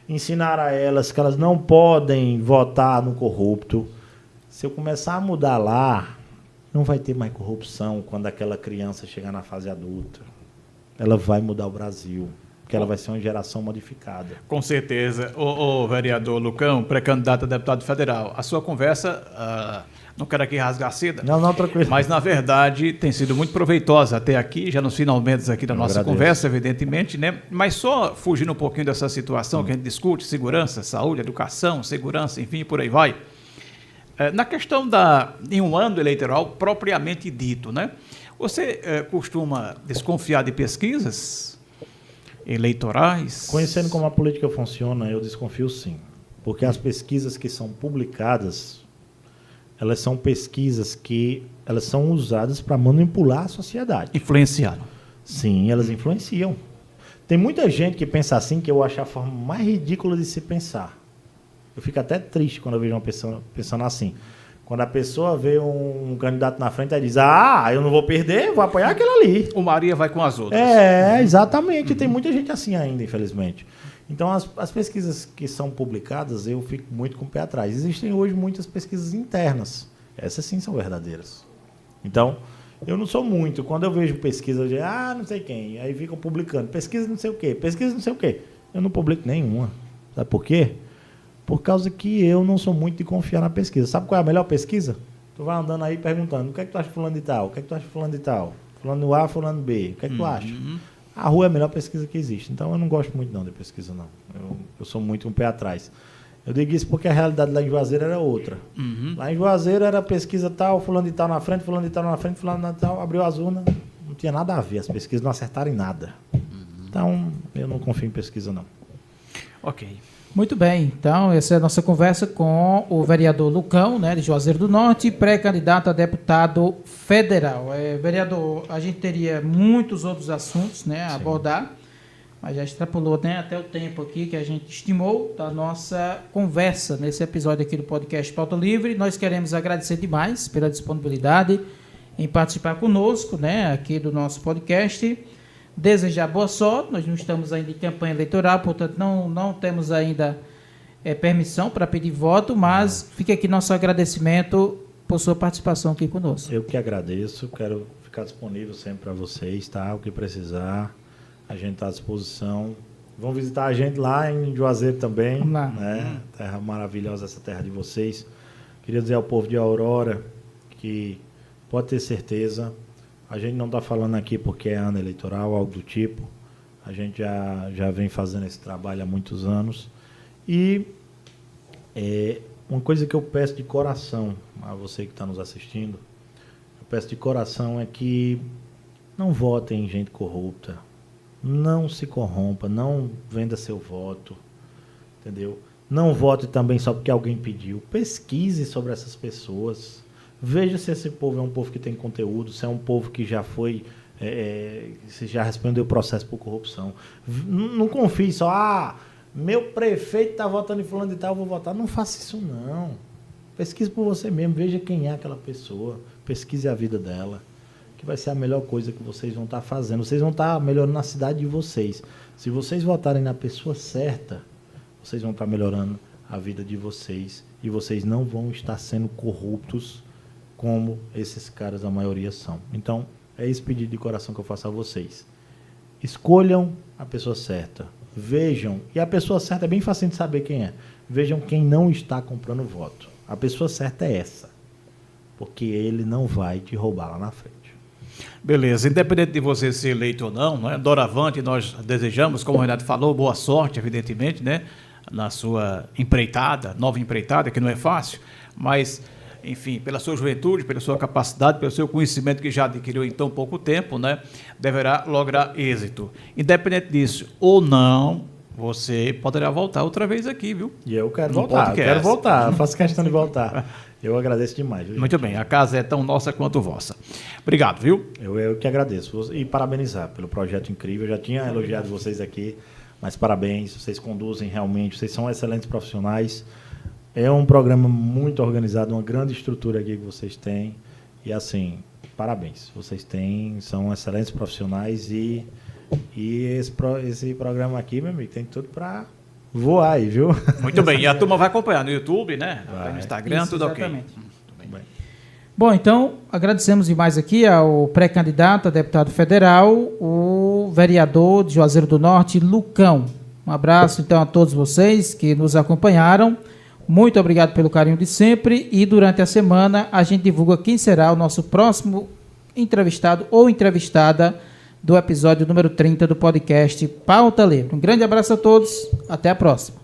Ensinar a elas que elas não podem votar no corrupto. Se eu começar a mudar lá, não vai ter mais corrupção quando aquela criança chegar na fase adulta. Ela vai mudar o Brasil, porque ela vai ser uma geração modificada. Com certeza. O vereador Lucão, pré-candidato a deputado federal, a sua conversa, não quero aqui rasgar seda, Não, tranquilo. mas na verdade tem sido muito proveitosa até aqui, já nos finalmente aqui da nossa conversa, evidentemente, né? Mas só fugindo um pouquinho dessa situação que a gente discute, segurança, saúde, educação, segurança, enfim, por aí vai. Na questão em um ano eleitoral propriamente dito, né? Você costuma desconfiar de pesquisas eleitorais? Conhecendo como a política funciona, eu desconfio sim. Porque as pesquisas que são publicadas, elas são pesquisas que elas são usadas para manipular a sociedade. Influenciaram. Sim, elas influenciam. Tem muita gente que pensa assim, que eu acho a forma mais ridícula de se pensar. Eu fico até triste quando eu vejo uma pessoa pensando assim. Quando a pessoa vê um candidato na frente e diz, eu não vou perder, vou apoiar aquele ali. O Maria vai com as outras. Exatamente. Tem muita gente assim ainda, infelizmente. Então, as pesquisas que são publicadas, eu fico muito com o pé atrás. Existem hoje muitas pesquisas internas. Essas sim são verdadeiras. Então, eu não sou muito. Quando eu vejo pesquisa, eu digo, não sei quem. Aí ficam publicando. Pesquisa não sei o quê, pesquisa não sei o quê. Eu não publico nenhuma. Sabe por quê? Por causa que eu não sou muito de confiar na pesquisa. Sabe qual é a melhor pesquisa? Tu vai andando aí perguntando, o que é que tu acha de fulano de tal? O que é que tu acha de fulano de tal? Fulano A, fulano B. O que é que tu acha? A rua é a melhor pesquisa que existe. Então, eu não gosto muito não de pesquisa, não. Eu sou muito um pé atrás. Eu digo isso porque a realidade lá em Juazeiro era outra. Lá em Juazeiro era pesquisa tal, fulano de tal na frente, fulano de tal na frente, fulano de tal, abriu as urnas. Não tinha nada a ver. As pesquisas não acertaram em nada. Então, eu não confio em pesquisa, não. Ok. Muito bem, então essa é a nossa conversa com o vereador Lucão, né, de Juazeiro do Norte, pré-candidato a deputado federal. Vereador, a gente teria muitos outros assuntos, né, a abordar, mas já extrapolou, né, até o tempo aqui que a gente estimou da nossa conversa nesse episódio aqui do podcast Pauta Livre. Nós queremos agradecer demais pela disponibilidade em participar conosco, né, aqui do nosso podcast. Desejar boa sorte, nós não estamos ainda em campanha eleitoral, portanto não temos ainda permissão para pedir voto, mas fica aqui nosso agradecimento por sua participação aqui conosco. Eu que agradeço, quero ficar disponível sempre para vocês, tá? O que precisar, a gente está à disposição. Vão visitar a gente lá em Juazeiro também, Vamos lá. né? Terra maravilhosa, essa terra de vocês. Queria dizer ao povo de Aurora que pode ter certeza. A gente não está falando aqui porque é ano eleitoral, algo do tipo. A gente já vem fazendo esse trabalho há muitos anos. E uma coisa que eu peço de coração a você que está nos assistindo, eu peço de coração é que não votem em gente corrupta. Não se corrompa, não venda seu voto. Entendeu? Não vote também só porque alguém pediu. Pesquise sobre essas pessoas. Veja se esse povo é um povo que tem conteúdo, se é um povo que já foi, se já respondeu o processo por corrupção. Não confie só, Meu prefeito está votando em fulano de tal, eu vou votar. Não faça isso, não. Pesquise por você mesmo, veja quem é aquela pessoa, pesquise a vida dela, que vai ser a melhor coisa que vocês vão estar fazendo. Vocês vão estar melhorando a cidade de vocês. Se vocês votarem na pessoa certa, vocês vão estar melhorando a vida de vocês e vocês não vão estar sendo corruptos como esses caras, a maioria, são. Então, é esse pedido de coração que eu faço a vocês. Escolham a pessoa certa. Vejam, e a pessoa certa é bem fácil de saber quem é. Vejam quem não está comprando voto. A pessoa certa é essa, porque ele não vai te roubar lá na frente. Beleza, independente de você ser eleito ou não, né? Doravante, nós desejamos, como o Renato falou, boa sorte, evidentemente, né? Na sua empreitada, nova empreitada, que não é fácil, mas, enfim, pela sua juventude, pela sua capacidade, pelo seu conhecimento que já adquiriu em tão pouco tempo, né? Deverá lograr êxito. Independente disso ou não, você poderá voltar outra vez aqui, viu? E eu quero No voltar, podcast. faço questão de voltar. Eu agradeço demais. Viu, Muito bem, a casa é tão nossa quanto vossa. Obrigado, viu? Eu que agradeço e parabenizar pelo projeto incrível. Eu já tinha elogiado vocês aqui, mas parabéns, vocês conduzem realmente, vocês são excelentes profissionais. É um programa muito organizado, uma grande estrutura aqui que vocês têm. E assim, parabéns. Vocês são excelentes profissionais e esse programa aqui, meu amigo, tem tudo para voar aí, viu? Muito bem, e a turma vai acompanhar no YouTube, né? Vai. No Instagram, Isso, tudo exatamente. ok. Muito bem. Bom, então, agradecemos demais aqui ao pré-candidato a deputado federal, o vereador de Juazeiro do Norte, Lucão. Um abraço, então, a todos vocês que nos acompanharam. Muito obrigado pelo carinho de sempre e durante a semana a gente divulga quem será o nosso próximo entrevistado ou entrevistada do episódio número 30 do podcast Pauta Livre. Um grande abraço a todos, até a próxima.